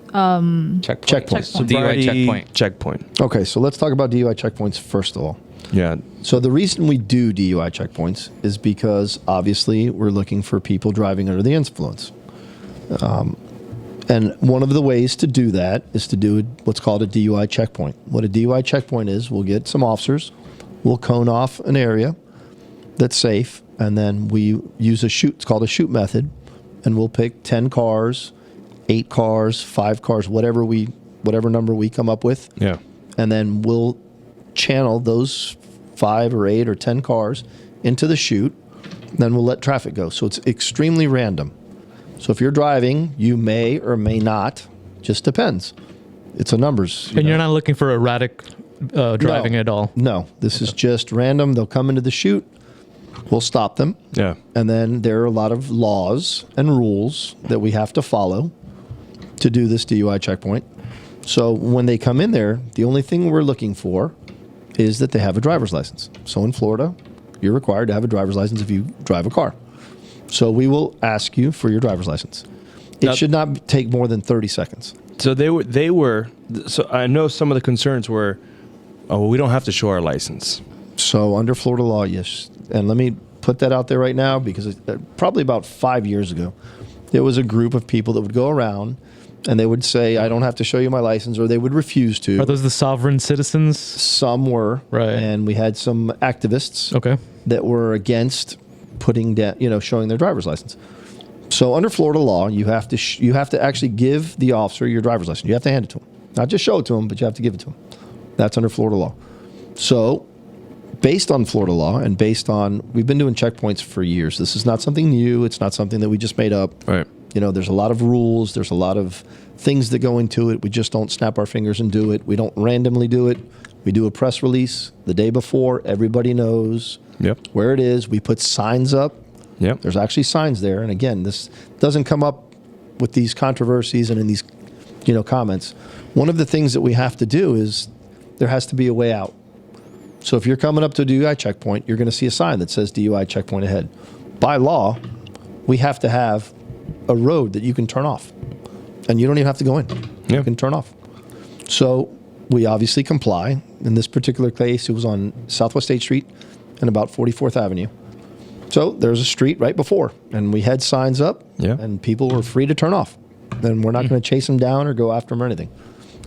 Checkpoint. Checkpoint. DUI checkpoint. Okay, so let's talk about DUI checkpoints first of all. Yeah. So the reason we do DUI checkpoints is because obviously we're looking for people driving under the influence. And one of the ways to do that is to do what's called a DUI checkpoint. What a DUI checkpoint is, we'll get some officers, we'll cone off an area that's safe, and then we use a shoot. It's called a shoot method, and we'll pick 10 cars, 8 cars, 5 cars, whatever number we come up with, Yeah. and then we'll channel those 5 or 8 or 10 cars into the chute. Then we'll let traffic go. So it's extremely random. So if you're driving, you may or may not. Just depends. It's a numbers. And you're not looking for erratic driving No. at all. No, this is just random. They'll come into the chute. We'll stop them. Yeah. And then there are a lot of laws and rules that we have to follow to do this DUI checkpoint. So when they come in there, the only thing we're looking for is that they have a driver's license. So in Florida, you're required to have a driver's license if you drive a car. So we will ask you for your driver's license. It Now- should not take more than 30 seconds. So they were. So I know some of the concerns were, oh, well, we don't have to show our license. So under Florida law, yes. And let me put that out there right now because probably about 5 years ago, there was a group of people that would go around and they would say, I don't have to show you my license, or they would refuse to. Are those the sovereign citizens? Some were. Right. And we had some activists Okay. that were against putting down, showing their driver's license. So under Florida law, you have to actually give the officer your driver's license. You have to hand it to him. Not just show it to him, but you have to give it to him. That's under Florida law. So based on Florida law and we've been doing checkpoints for years. This is not something new. It's not something that we just made up. Right. There's a lot of rules. There's a lot of things that go into it. We just don't snap our fingers and do it. We don't randomly do it. We do a press release the day before. Everybody knows Yep. where it is. We put signs up. Yep. There's actually signs there. And again, this doesn't come up with these controversies and in these, comments. One of the things that we have to do is there has to be a way out. So if you're coming up to a DUI checkpoint, you're going to see a sign that says DUI checkpoint ahead. By law, we have to have a road that you can turn off. And you don't even have to go in. Yeah. You can turn off. So we obviously comply. In this particular case, it was on Southwest 8th Street and about 44th Avenue. So there's a street right before, and we had signs up, Yeah. and people were free to turn off. Then we're not going to chase them down or go after them or anything.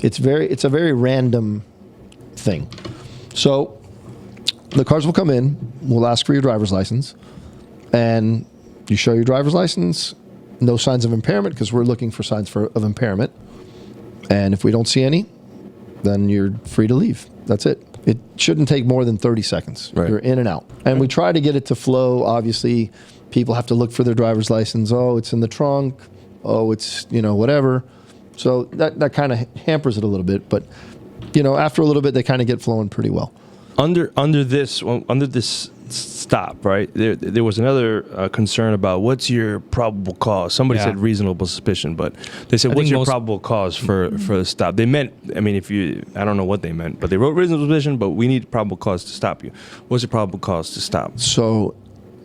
It's a very random thing. So the cars will come in, we'll ask for your driver's license, and you show your driver's license, no signs of impairment because we're looking for signs of impairment. And if we don't see any, then you're free to leave. That's it. It shouldn't take more than 30 seconds. Right. You're in and out. And we try to get it to flow. Obviously, people have to look for their driver's license. Oh, it's in the trunk. Oh, it's, whatever. So that kind of hampers it a little bit. But, stop, right? There was another concern about what's your probable cause. Somebody Yeah. said reasonable suspicion, but they said, I what's think your most- probable cause for the stop? They meant, I mean, I don't know what they meant, but they wrote reasonable suspicion, but we need probable cause to stop you. What's your probable cause to stop? So,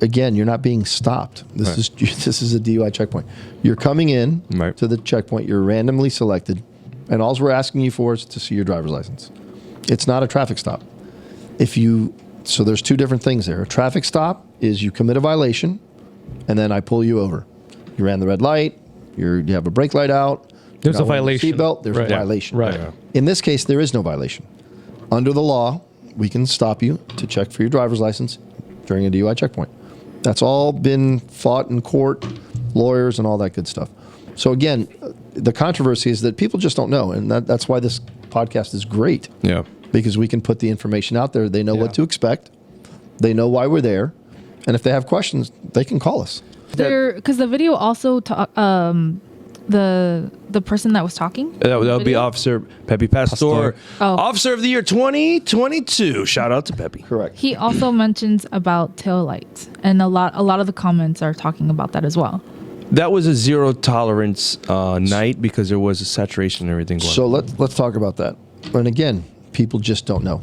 again, you're not being stopped. This Right. this is a DUI checkpoint. You're coming in Right. to the checkpoint. You're randomly selected, and all we're asking you for is to see your driver's license. It's not a traffic stop. So there's two different things there. A traffic stop is you commit a violation, and then I pull you over. You ran the red light. You have a brake light out. There's you're a not wearing violation. Seatbelt. There's Right. a violation. Right. Yeah. In this case, there is no violation. Under the law, we can stop you to check for your driver's license during a DUI checkpoint. That's all been fought in court, lawyers, and all that good stuff. So again, the controversy is that people just don't know, and that's why this podcast is great. Yeah. Because we can put the information out there. They know what to expect. They know why we're there. And if they have questions, they can call us. Because the video also the person that was talking. That would be Video? Officer Pepe Pastor. Oh. Officer of the Year 2022. Shout out to Pepe. Correct. He also mentions about taillights, and a lot of the comments are talking about that as well. That was a zero tolerance night because there was a saturation and everything going So on. let's talk about that. And again, people just don't know.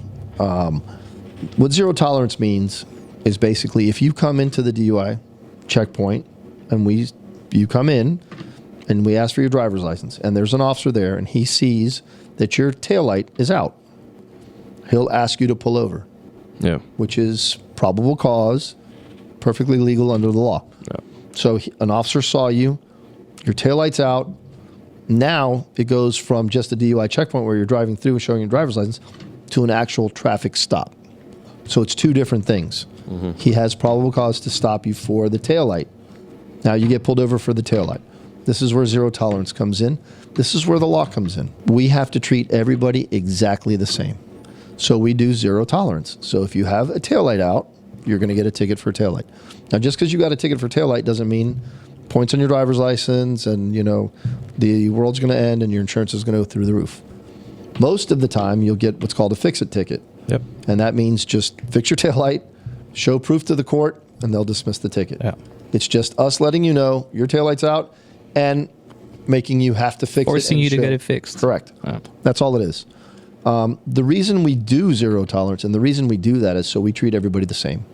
What zero tolerance means is basically if you come into the DUI checkpoint and you come in and we ask for your driver's license and there's an officer there and he sees that your taillight is out, he'll ask you to pull over, Yeah. which is probable cause, perfectly legal under the law. Yeah. So an officer saw you, your taillight's out. Now it goes from just a DUI checkpoint where you're driving through and showing your driver's license to an actual traffic stop. So it's two different things. He has probable cause to stop you for the taillight. Now you get pulled over for the taillight. This is where zero tolerance comes in. This is where the law comes in. We have to treat everybody exactly the same. So we do zero tolerance. So if you have a taillight out, you're going to get a ticket for a taillight. Now, just because you got a ticket for taillight doesn't mean points on your driver's license and, the world's going to end and your insurance is going to go through the roof. Most of the time, you'll get what's called a fix-it ticket. Yep. And that means just fix your taillight, show proof to the court, and they'll dismiss the ticket. Yeah. It's just us letting you know your taillight's out and making you have to fix it. Forcing and you to show- get it fixed. Correct. Yeah. That's all it is. The reason we do zero tolerance and the reason we do that is so we treat everybody the same.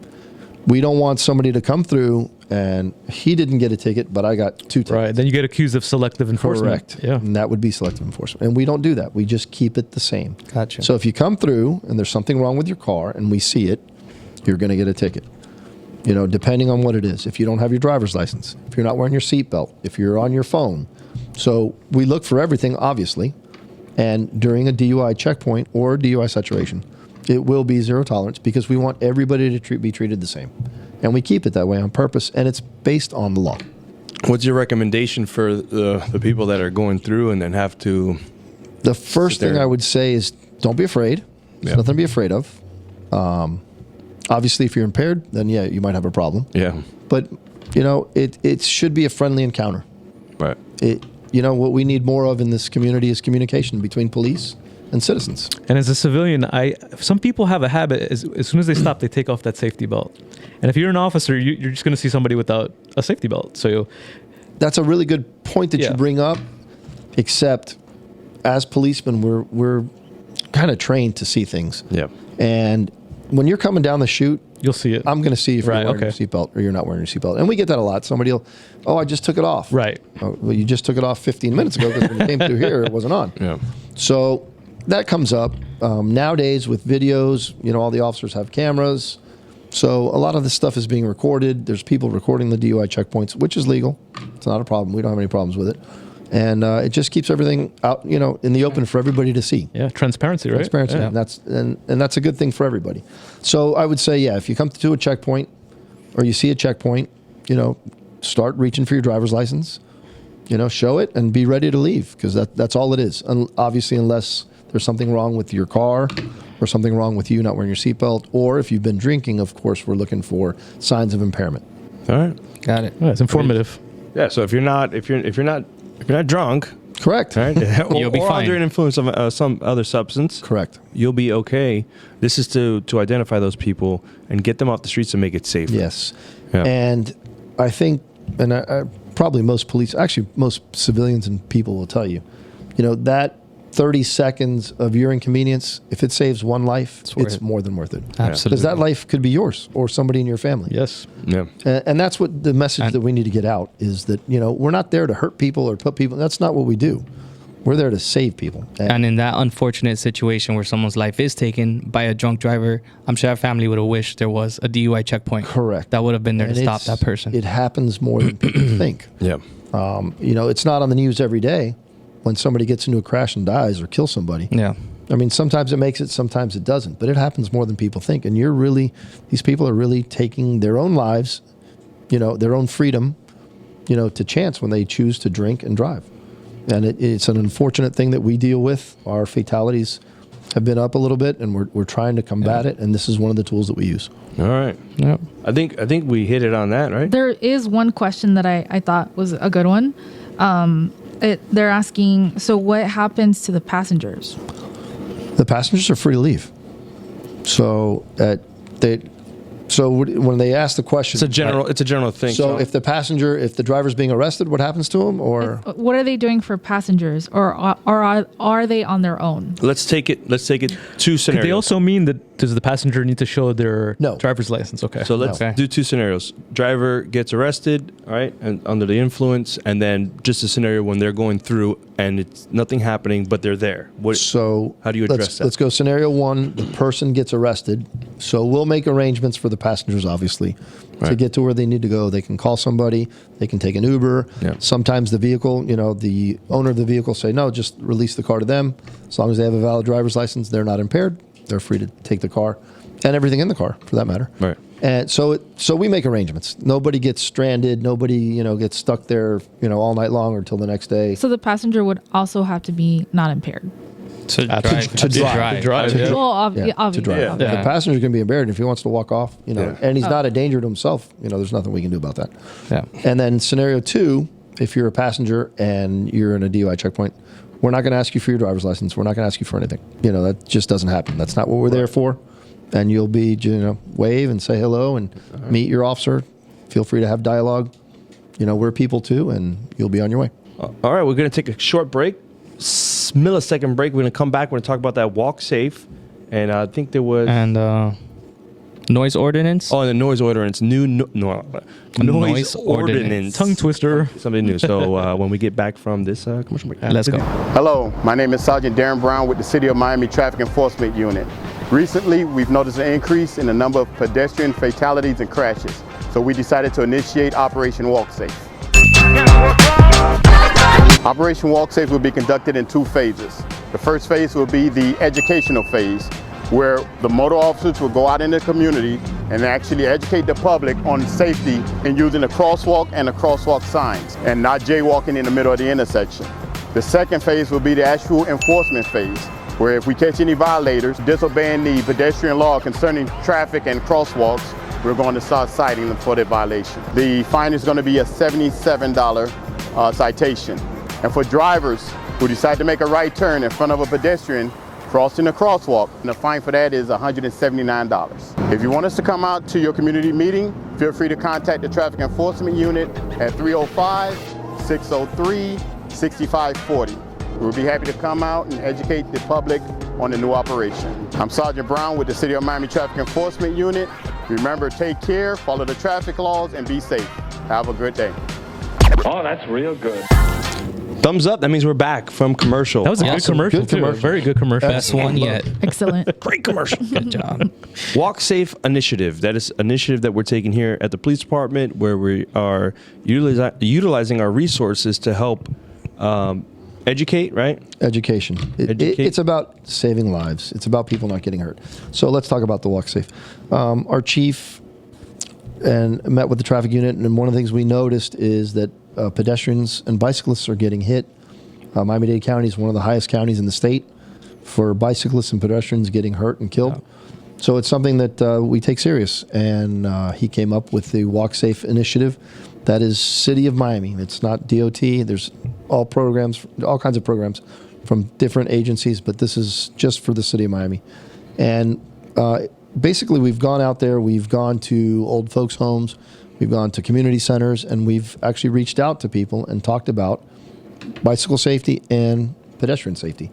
We don't want somebody to come through and he didn't get a ticket, but I got 2 tickets. Right. Then you get accused of selective enforcement. Correct. Yeah. And that would be selective enforcement. And we don't do that. We just keep it the same. Gotcha. So if you come through and there's something wrong with your car and we see it, you're going to get a ticket. Depending on what it is. If you don't have your driver's license, if you're not wearing your seatbelt, if you're on your phone. So we look for everything, obviously. And during a DUI checkpoint or DUI saturation, it will be zero tolerance because we want everybody to be treated the same. And we keep it that way on purpose, and it's based on the law. What's your recommendation for the people that are going through and then have to? The first Sit thing there. I would say is don't be afraid. There's Yeah. nothing to be afraid of. Obviously, if you're impaired, then yeah, you might have a problem. Yeah. But, it should be a friendly encounter. Right. What we need more of in this community is communication between police and citizens. And as a civilian, some people have a habit. As soon as they stop, they take off that safety belt. And if you're an officer, you're just going to see somebody without a safety belt. So That's a really good point that Yeah. you bring up, except as policemen, we're kind of trained to see things. Yeah. And when you're coming down the chute, you'll see it. I'm going to see if Right, you're wearing okay. your seatbelt or you're not wearing your seatbelt. And we get that a lot. Somebody will, I just took it off. Right. Oh, well, you just took it off 15 minutes ago because when you came through here, it wasn't on. Yeah. So that comes up. Nowadays with videos, all the officers have cameras. So a lot of this stuff is being recorded. There's people recording the DUI checkpoints, which is legal. It's not a problem. We don't have any problems with it. And it just keeps everything out, in the open for everybody to see. Yeah. Transparency, right? Transparency, Yeah. and that's a good thing for everybody. So I would say, if you come to a checkpoint or you see a checkpoint, start reaching for your driver's license. Show it and be ready to leave because that's all it is. Obviously, unless there's something wrong with your car or something wrong with you not wearing your seatbelt, or if you've been drinking, of course, we're looking for signs of impairment. All right. Got it. Yeah, it's informative. Yeah. So if you're not drunk, Correct. right? You'll be or fine. under an influence of some other substance. Correct. You'll be okay. This is to identify those people and get them off the streets and make it safe. Yes. Yeah. And I think, and I probably most police, actually most civilians and people will tell you, that 30 seconds of your inconvenience, if it saves one life, worth it's it. more than worth it. Absolutely. Because that life could be yours or somebody in your family. Yes. Yeah. And that's what the message that we need to get out is that, we're not there to hurt people or put people. That's not what we do. We're there to save people. And in that unfortunate situation where someone's life is taken by a drunk driver, I'm sure our family would have wished there was a DUI checkpoint. Correct. That would have been there to And stop that person. It happens more than people think. Yeah. It's not on the news every day when somebody gets into a crash and dies or kills somebody. Yeah. I mean, sometimes it makes it, sometimes it doesn't, but it happens more than people think. And these people are really taking their own lives, their own freedom, to chance when they choose to drink and drive. And it's an unfortunate thing that we deal with. Our fatalities have been up a little bit, and we're trying to combat it. And this is one of the tools that we use. All right. Yep. I think we hit it on that, right? There is one question that I thought was a good one. They're asking, so what happens to the passengers? The passengers are free to leave. So when they ask the question, It's a general thing. So if the driver's being arrested, what happens to him? Or What are they doing for passengers, or are they on their own? let's take it two scenarios. They also mean that does the passenger need to show their No. driver's license? Okay. So let's do two scenarios. Driver gets arrested, all right, and under the influence, and then just a scenario when they're going through and it's nothing happening, but they're there. How do you address that? Let's go scenario one. The person gets arrested. So we'll make arrangements for the passengers, obviously, to Right. get to where they need to go. They can call somebody. They can take an Uber. Yeah. Sometimes the vehicle, the owner of the vehicle say, no, just release the car to them. As long as they have a valid driver's license, they're not impaired. They're free to take the car and everything in the car, for that matter. Right. And so we make arrangements. Nobody gets stranded. Nobody, gets stuck there, all night long or until the next day. So the passenger would also have to be not impaired. To drive. to drive. Yeah. Well, Yeah, obviously. to drive. Yeah. The passenger can be impaired if he wants to walk off, Yeah. and he's not a danger to himself. There's nothing we can do about that. Yeah. And then scenario two, if you're a passenger and you're in a DUI checkpoint, we're not going to ask you for your driver's license. We're not going to ask you for anything. That just doesn't happen. That's not what we're there for. And you'll be, wave and say hello and meet your officer. Feel free to have dialogue. We're people too, and you'll be on your way. All right, we're going to take a short break, millisecond break. We're going to come back. We're going to talk about that walk safe. And I think there was... And noise ordinance. the noise ordinance. Noise ordinance. Tongue twister. Something new. So when we get back from this commercial break. Let's go. Hello, my name is Sergeant Darren Brown with the City of Miami Traffic Enforcement Unit. Recently, we've noticed an increase in the number of pedestrian fatalities and crashes, so we decided to initiate Operation Walk Safe. Operation Walk Safe will be conducted in two phases. The first phase will be the educational phase, where the motor officers will go out in the community and actually educate the public on safety in using a crosswalk and the crosswalk signs, and not jaywalking in the middle of the intersection. The second phase will be the actual enforcement phase, where if we catch any violators disobeying the pedestrian law concerning traffic and crosswalks, we're going to start citing them for their violation. The fine is going to be a $77 citation. And for drivers who decide to make a right turn in front of a pedestrian crossing a crosswalk, the fine for that is $179. If you want us to come out to your community meeting, feel free to contact the Traffic Enforcement Unit at 305-603-6540. We'll be happy to come out and educate the public on the new operation. I'm Sergeant Brown with the City of Miami Traffic Enforcement Unit. Remember, take care, follow the traffic laws, and be safe. Have a good day. Oh, that's real good. Thumbs up. That means we're back from commercial. That was a good Awesome. commercial, Good too. commercial. Very good commercial. Best one yet. Excellent. Great commercial. Good job. Walk Safe Initiative. That is an initiative that we're taking here at the police department, where we are utilizing our resources to help educate, right? Education. It's about saving lives. It's about people not getting hurt. So let's talk about the Walk Safe. Our chief met with the traffic unit, and one of the things we noticed is that pedestrians and bicyclists are getting hit. Miami-Dade County is one of the highest counties in the state for bicyclists and pedestrians getting hurt and killed. So it's something that we take serious, and he came up with the Walk Safe initiative. That is City of Miami. It's not DOT. There's all programs, all kinds of programs from different agencies, but this is just for the city of Miami. And basically, we've gone out there, we've gone to old folks' homes, we've gone to community centers, and we've actually reached out to people and talked about bicycle safety and pedestrian safety.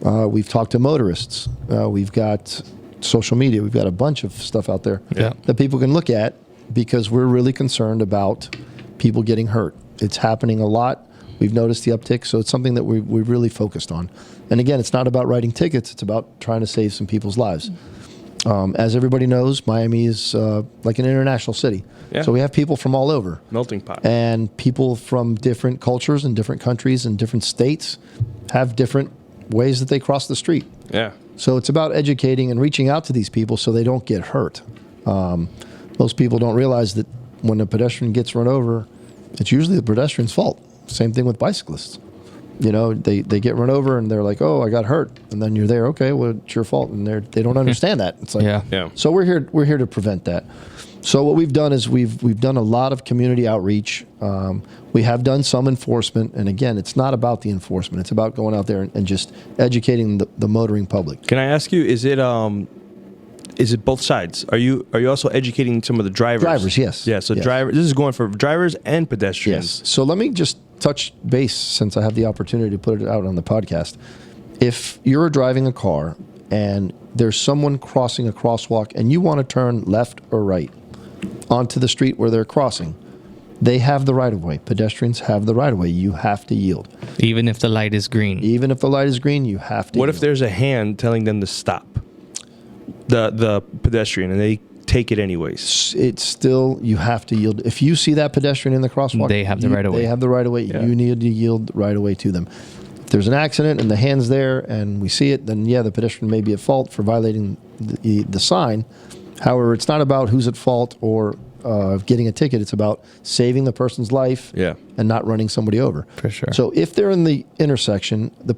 We've talked to motorists. We've got social media. We've got a bunch of stuff out there that people can look at because we're really concerned about people getting hurt. It's happening a lot. We've noticed the uptick, so it's something that we're really focused on. And again, it's not about writing tickets. It's about trying to save some people's lives. As everybody knows, Miami is like an international city. Yeah. So we have people from all over. Melting pot. And people from different cultures and different countries and different states have different ways that they cross the street. Yeah. So it's about educating and reaching out to these people so they don't get hurt. Most people don't realize that when a pedestrian gets run over, it's usually the pedestrian's fault. Same thing with bicyclists. You know, they get run over and they're like, "Oh, I got hurt," and then you're there. Okay, well, it's your fault, and they don't understand that. It's like, Yeah. So we're here to prevent that. So what we've done is we've done a lot of community outreach. We have done some enforcement, and again, it's not about the enforcement. It's about going out there and just educating the motoring public. Can I ask you, is it both sides? Are you also educating some of the drivers? Drivers, yes. Yeah, so Yes. drivers. This is going for drivers and pedestrians. Yes. So let me just touch base since I have the opportunity to put it out on the podcast. If you're driving a car and there's someone crossing a crosswalk and you want to turn left or right onto the street where they're crossing, they have the right of way. Pedestrians have the right of way. You have to yield. Even if the light is green. Even if the light is green, you have to What yield. if there's a hand telling them to stop? The pedestrian, and they take it anyways. It's still, you have to yield. If you see that pedestrian in the crosswalk, They have the right of way. They have the right of way. Yeah. You need to yield right away to them. If there's an accident and the hand's there and we see it, then yeah, the pedestrian may be at fault for violating the sign. However, it's not about who's at fault or getting a ticket. It's about saving the person's life and not running somebody over. For sure. So if they're in the intersection, the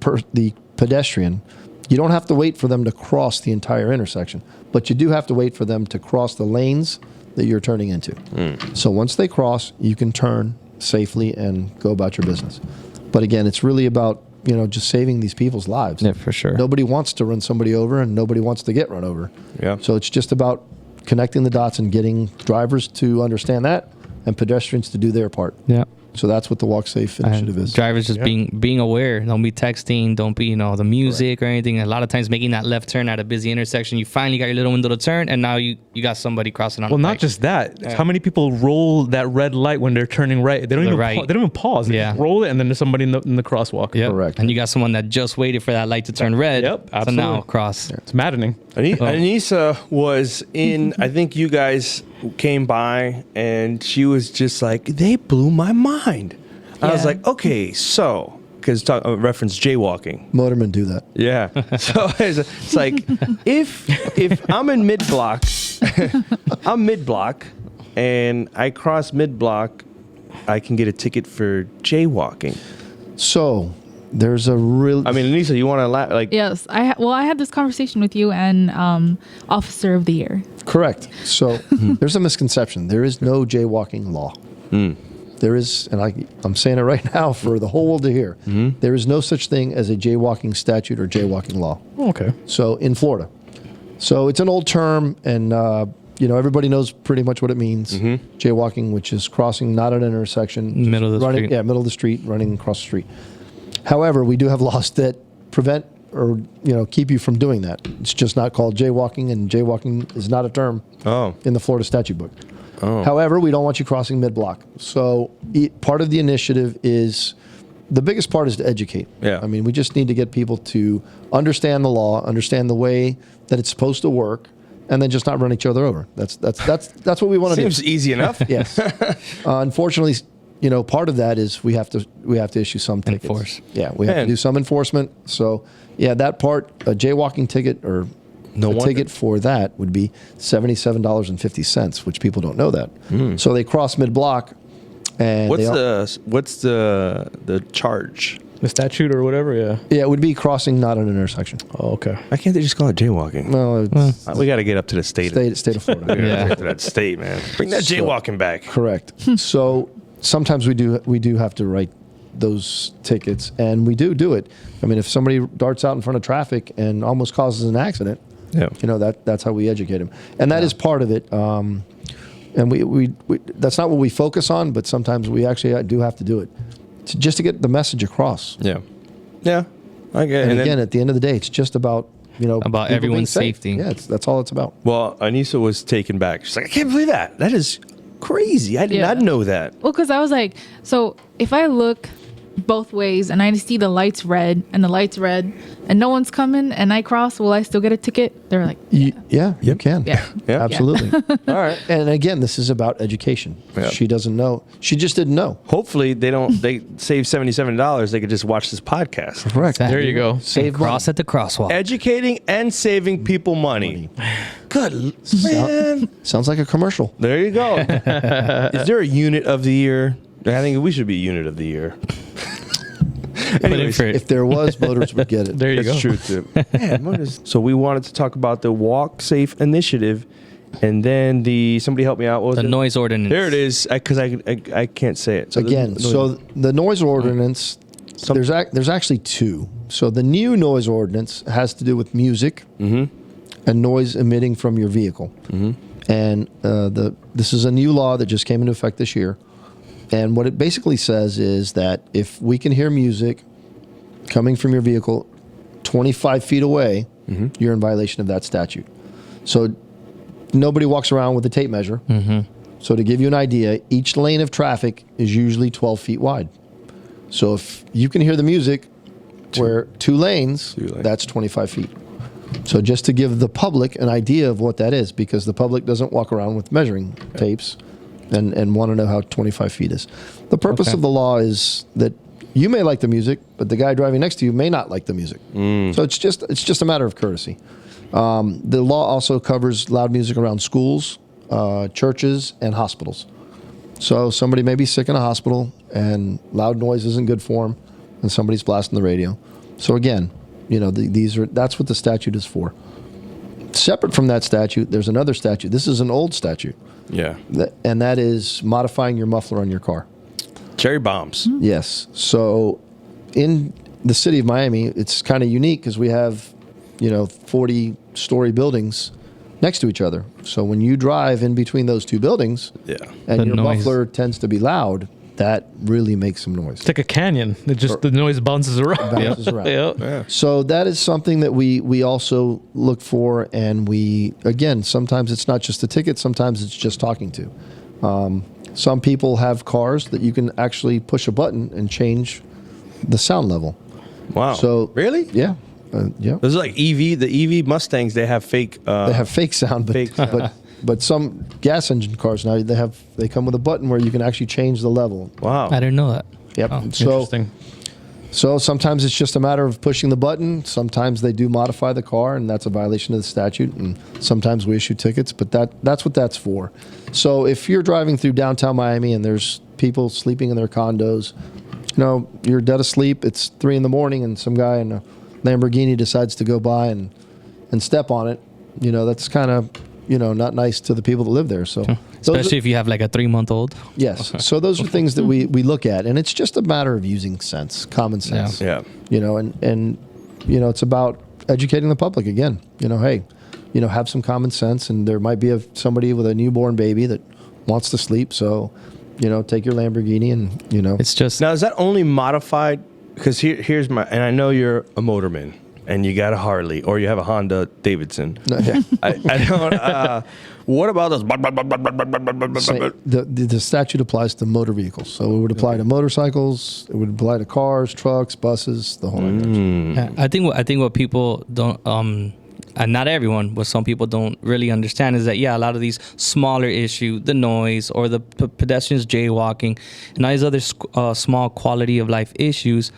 pedestrian, you don't have to wait for them to cross the entire intersection, but you do have to wait for them to cross the lanes that you're turning into. So once they cross, you can turn safely and go about your business. But again, it's really about, just saving these people's lives. Yeah, for sure. Nobody wants to run somebody over and nobody wants to get run over. Yeah. So it's just about connecting the dots and getting drivers to understand that and pedestrians to do their part. Yeah. So that's what the Walk Safe initiative is. Drivers just being aware. Don't be texting. Don't be, the music or anything. A lot of times making that left turn at a busy intersection, you finally got your little window to turn, and now you got somebody crossing on. Well, the not bike. just that. It's how many people roll that red light when they're turning right? They don't even right. they don't even pause. They just roll it, and then there's somebody in the crosswalk. Yep. Correct. And you got someone that just waited for that light to turn red. Yep, So now absolutely. cross. It's maddening. Anissa was in, I think you guys came by, and she was just like, they blew my mind. I was like, okay, so, because reference jaywalking. Motormen do that. Yeah. So it's like, if I'm in mid-block, I'm mid-block, and I cross mid-block, I can get a ticket for jaywalking. So there's a real... I mean, Anissa, you want to Yes, I had this conversation with you and Officer of the Year. Correct. So there's a misconception. There is no jaywalking law. There is, and I'm saying it right now for the whole world to hear, there is no such thing as a jaywalking statute or jaywalking law. Okay. So in Florida. So it's an old term, and everybody knows pretty much what it means. Jaywalking, which is crossing not at an intersection. Middle of the street. Yeah, middle of the street, running across the street. However, we do have laws that prevent or keep you from doing that. It's just not called jaywalking, and jaywalking is not a term in the Florida statute book. However, we don't want you crossing mid-block. So part of the initiative is, the biggest part is to educate. Yeah. I mean, we just need to get people to understand the law, understand the way that it's supposed to work, and then just not run each other over. That's what we want to do. Seems easy enough. Yes. Unfortunately, part of that is we have to issue some tickets. Enforce. Yeah, we have to do some enforcement. So yeah, that part, a jaywalking ticket or ticket for that would be $77.50, which people don't know that. So they cross mid-block, and what's the charge? The statute or whatever, yeah. Yeah, it would be crossing not at an intersection. Oh, okay. Why can't they just call it jaywalking? No, it's We got to get up to the state. state of Florida. We gotta get to that state, man. Bring that jaywalking back. Correct. So sometimes we do have to write those tickets, and we do it. I mean, if somebody darts out in front of traffic and almost causes an accident, Yeah. that's how we educate them, and that is part of it. And we that's not what we focus on, but sometimes we actually do have to do it just to get the message across. Yeah. Yeah. I get it. And again, at the end of the day, it's just about About people being everyone's safe. safety. Yeah, that's all it's about. Well, Anissa was taken back. She's like, I can't believe that. That is crazy. I did Yeah. not know that. Well, because I was like, so if I look both ways and I see the lights red and the lights red and no one's coming and I cross, will I still get a ticket? They're like, Yeah, you can. Yeah. Yeah. Absolutely. All right. And again, this is about education. Yeah. She doesn't know. She just didn't know. Hopefully they save $77. They could just watch this podcast. Correct. There you go. Save Cross at the crosswalk. Educating and saving people money. Good man. Sounds like a commercial. There you go. Is there a unit of the year? I think we should be unit of the year. Put in Anyways, for it. If there was, voters would get it. There you That's go. true too. Man, so we wanted to talk about the Walk Safe initiative, and then somebody help me out. What was The it? noise ordinance. There it is. Because I can't say it. Again, so the noise ordinance, there's actually two. So the new noise ordinance has to do with music and noise emitting from your vehicle. And this is a new law that just came into effect this year. And what it basically says is that if we can hear music coming from your vehicle 25 feet away, you're in violation of that statute. So nobody walks around with a tape measure. So to give you an idea, each lane of traffic is usually 12 feet wide. So if you can hear the music where two lanes, that's 25 feet. So just to give the public an idea of what that is, because the public doesn't walk around with measuring tapes and want to know how 25 feet is. The purpose of the law is that you may like the music, but the guy driving next to you may not like the music. So it's just a matter of courtesy. The law also covers loud music around schools, churches, and hospitals. So somebody may be sick in a hospital and loud noise isn't good for them, and somebody's blasting the radio. So again, that's what the statute is for. Separate from that statute, there's another statute. This is an old statute. Yeah. And that is modifying your muffler on your car. Cherry bombs. Yes. So in the city of Miami, it's kind of unique because we have, 40-story buildings next to each other. So when you drive in between those two buildings and The your noise. muffler tends to be loud, that really makes some noise. It's like a canyon. The noise bounces around. Bounces around. Yep. So that is something that we also look for, and sometimes it's not just a ticket, sometimes it's just talking to. Some people have cars that you can actually push a button and change the sound level. Wow. So really? Yeah. Yeah. Those are like the EV Mustangs. They have fake. They have fake sound, but fake sound. but some gas engine cars now they come with a button where you can actually change the level. Wow. I didn't know that. Yep. Oh, Interesting. So sometimes it's just a matter of pushing the button. Sometimes they do modify the car, and that's a violation of the statute. And sometimes we issue tickets, but that's what that's for. So if you're driving through downtown Miami and there's people sleeping in their condos, you're dead asleep. It's 3 a.m. and some guy in a Lamborghini decides to go by and step on it. That's kind of not nice to the people that live there. So Especially if you have like a 3-month-old. yes. So those are things that we look at, and it's just a matter of using sense, common sense. Yeah. And it's about educating the public again. Hey, have some common sense, and there might be somebody with a newborn baby that wants to sleep. So, take your Lamborghini and It's just Now, is that only modified? Because here's and I know you're a motorman and you got a Harley or you have a Honda Davidson. Yeah. I don't. What about those? The statute applies to motor vehicles, so it would apply to motorcycles. It would apply to cars, trucks, buses, the whole nine yards. I think what people don't and not everyone, but some people don't really understand is that a lot of these smaller issues, the noise or the pedestrians jaywalking, and all these other small quality of life issues,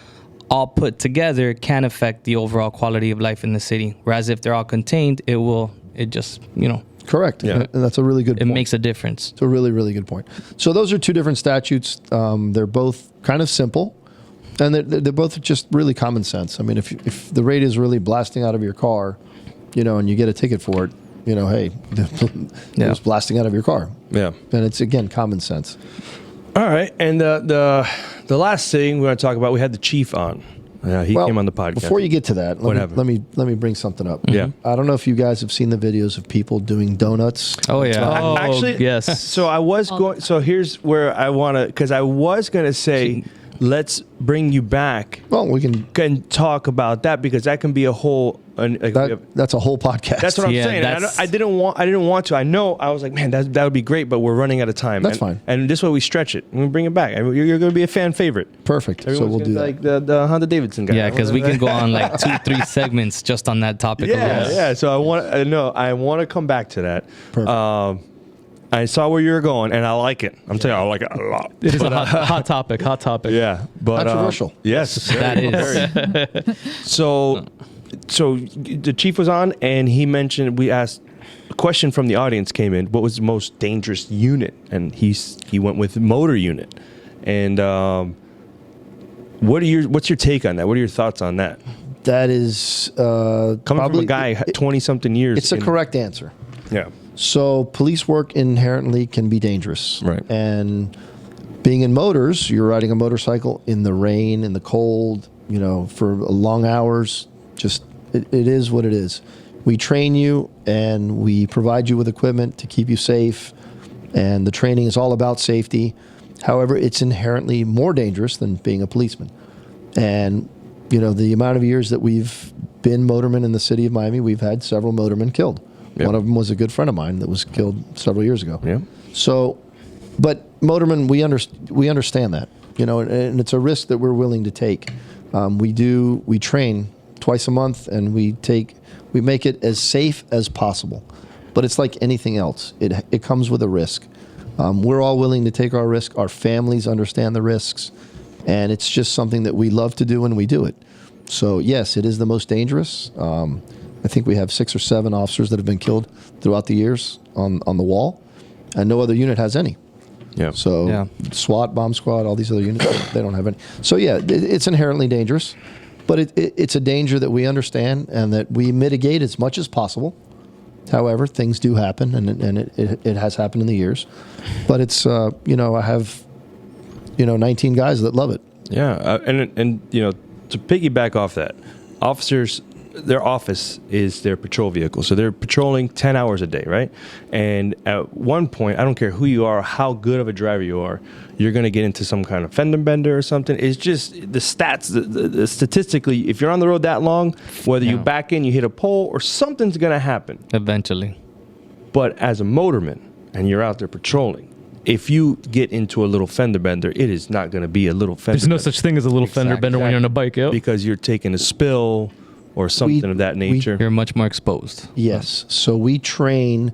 all put together can affect the overall quality of life in the city. Whereas if they're all contained, it just Correct. Yeah. And that's a really good it point. makes a difference. It's a really, really good point. So those are two different statutes. They're both kind of simple, and they're both just really common sense. I mean, if the radio is really blasting out of your car, and you get a ticket for it, hey, it was blasting out of your car. Yeah. And it's, again, common sense. All right, and the last thing we're going to talk about, we had the chief on. He came on the podcast. Before you get to that, let me bring something up. Yeah. I don't know if you guys have seen the videos of people doing donuts. Oh yeah. Oh, Actually, yes. So I was going. So here's where I want to, because I was going to say, let's bring you back. Well, we can talk about that, because that can be a whole. that's a whole podcast. That's what I'm Yeah, saying. And I didn't want to. I know. I was like, man, that would be great, but we're running out of time. That's fine. And this way we stretch it. And we bring it back. And you're going to be a fan favorite. Perfect. Everyone's so we'll gonna do be that. like the Honda Davidson guy. Yeah, because we can go on like 2-3 segments just on that topic. Yeah, alone. yeah. So I want to come back to that. Perfect. I saw where you're going, and I like it. I'm telling you, I like it a lot. It is a hot topic. Hot topic. Yeah, but Controversial. Yes, That is. So the chief was on, and he mentioned, we asked a question from the audience came in. What was the most dangerous unit? And he went with motor unit. And what's your take on that? What are your thoughts on that? That is Coming probably, from a guy 20-something years. It's a correct answer. Yeah. So police work inherently can be dangerous. Right. And being in motors, you're riding a motorcycle in the rain, in the cold, for long hours. Just it is what it is. We train you and we provide you with equipment to keep you safe. And the training is all about safety. However, it's inherently more dangerous than being a policeman. And, the amount of years that we've been motormen in the city of Miami, we've had several motormen killed. Yep. One of them was a good friend of mine that was killed several years ago. Yeah. So, but motormen, we understand that, and it's a risk that we're willing to take. We train twice a month, and we make it as safe as possible. But it's like anything else. It comes with a risk. We're all willing to take our risk. Our families understand the risks, and it's just something that we love to do, and we do it. So yes, it is the most dangerous. I think we have 6 or 7 officers that have been killed throughout the years on the wall, and no other unit has any. Yeah. So Yeah. SWAT, bomb squad, all these other units, they don't have any. So yeah, it's inherently dangerous, but it's a danger that we understand and that we mitigate as much as possible. However, things do happen, and it has happened in the years. But it's I have 19 guys that love it. Yeah, and to piggyback off that, officers, their office is their patrol vehicle, so they're patrolling 10 hours a day, right? And at one point, I don't care who you are, how good of a driver you are, you're going to get into some kind of fender bender or something. It's just the stats, the statistically, if you're on the road that long, whether you back in, you hit a pole, or something's going to happen. Eventually. But as a motorman, and you're out there patrolling, if you get into a little fender bender, it is not going to be a little fender There's no bender. such thing as a little fender bender when you're on a bike, yo. Because you're taking a spill or something of that nature. You're much more exposed. Yes. So we train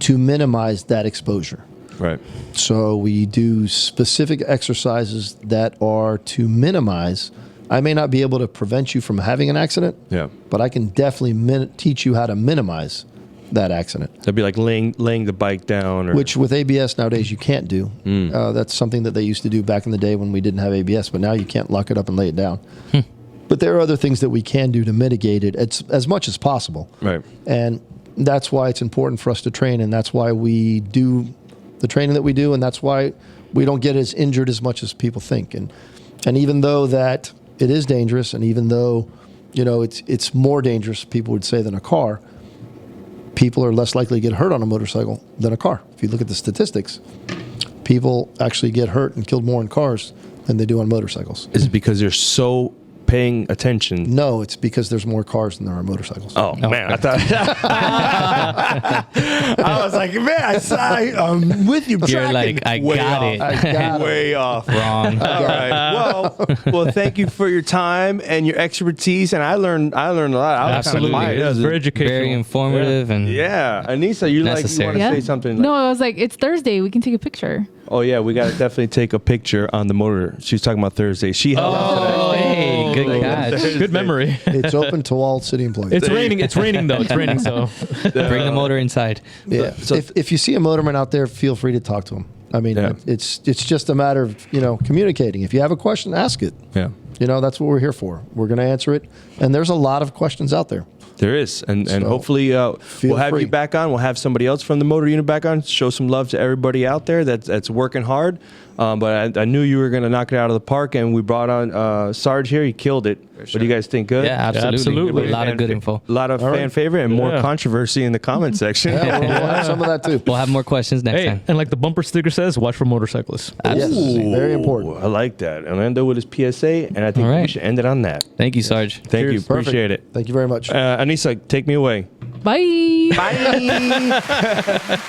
to minimize that exposure. Right. So we do specific exercises that are to minimize. I may not be able to prevent you from having an accident, Yeah. but I can definitely teach you how to minimize that accident. That'd be like laying the bike down, or Which with ABS nowadays you can't do. That's something that they used to do back in the day when we didn't have ABS, but now you can't lock it up and lay it down. But there are other things that we can do to mitigate it as much as possible. right. And that's why it's important for us to train, and that's why we do the training that we do, and that's why we don't get as injured as much as people think. And even though that it is dangerous, and even though it's more dangerous, people would say, than a car, people are less likely to get hurt on a motorcycle than a car. If you look at the statistics, people actually get hurt and killed more in cars than they do on motorcycles. Is it because they're so paying attention? No, it's because there's more cars than there are motorcycles. Oh, man, I thought I was like, man, I'm with you. You're tracking. like, I Way got off. it. I got it. Way off. Wrong. All right. Well, thank you for your time and your expertise, and I learned a lot. I was Absolutely. Kind of Yeah, it's very educational. Very informative and yeah, Anissa, you Necessary. want to say something? No, I was like, it's Thursday. We can take a picture. Oh yeah, we got to definitely take a picture on the motor. She was talking about Thursday. She held out today. Oh, hey, good catch. Good memory. It's open to all city employees. It's raining. It's raining though. It's raining. So Bring the motor inside. Yeah. So- if you see a motorman out there, feel free to talk to him. I mean, Yeah. it's just a matter of communicating. If you have a question, ask it. Yeah. That's what we're here for. We're going to answer it. And there's a lot of questions out there. There is, and So, hopefully we'll have free. you back on. We'll have somebody else from the motor unit back on. Show some love to everybody out there that's working hard. But I knew you were going to knock it out of the park, and we brought on Sarge here. He killed it. What do you guys think? Good? Yeah, absolutely. absolutely. A lot of good info. A lot of fan favorite and more Yeah. controversy in the comment section. Yeah, we'll have some of that too. We'll have more questions next Hey, time. and like the bumper sticker says, watch for motorcyclists. Yes, very important. I like that. Orlando with his PSA, and I think All we right. should end it on that. Thank you, Sarge. Thank you. Cheers. Appreciate it. Thank you very much. Anissa, take me away. Bye. Bye.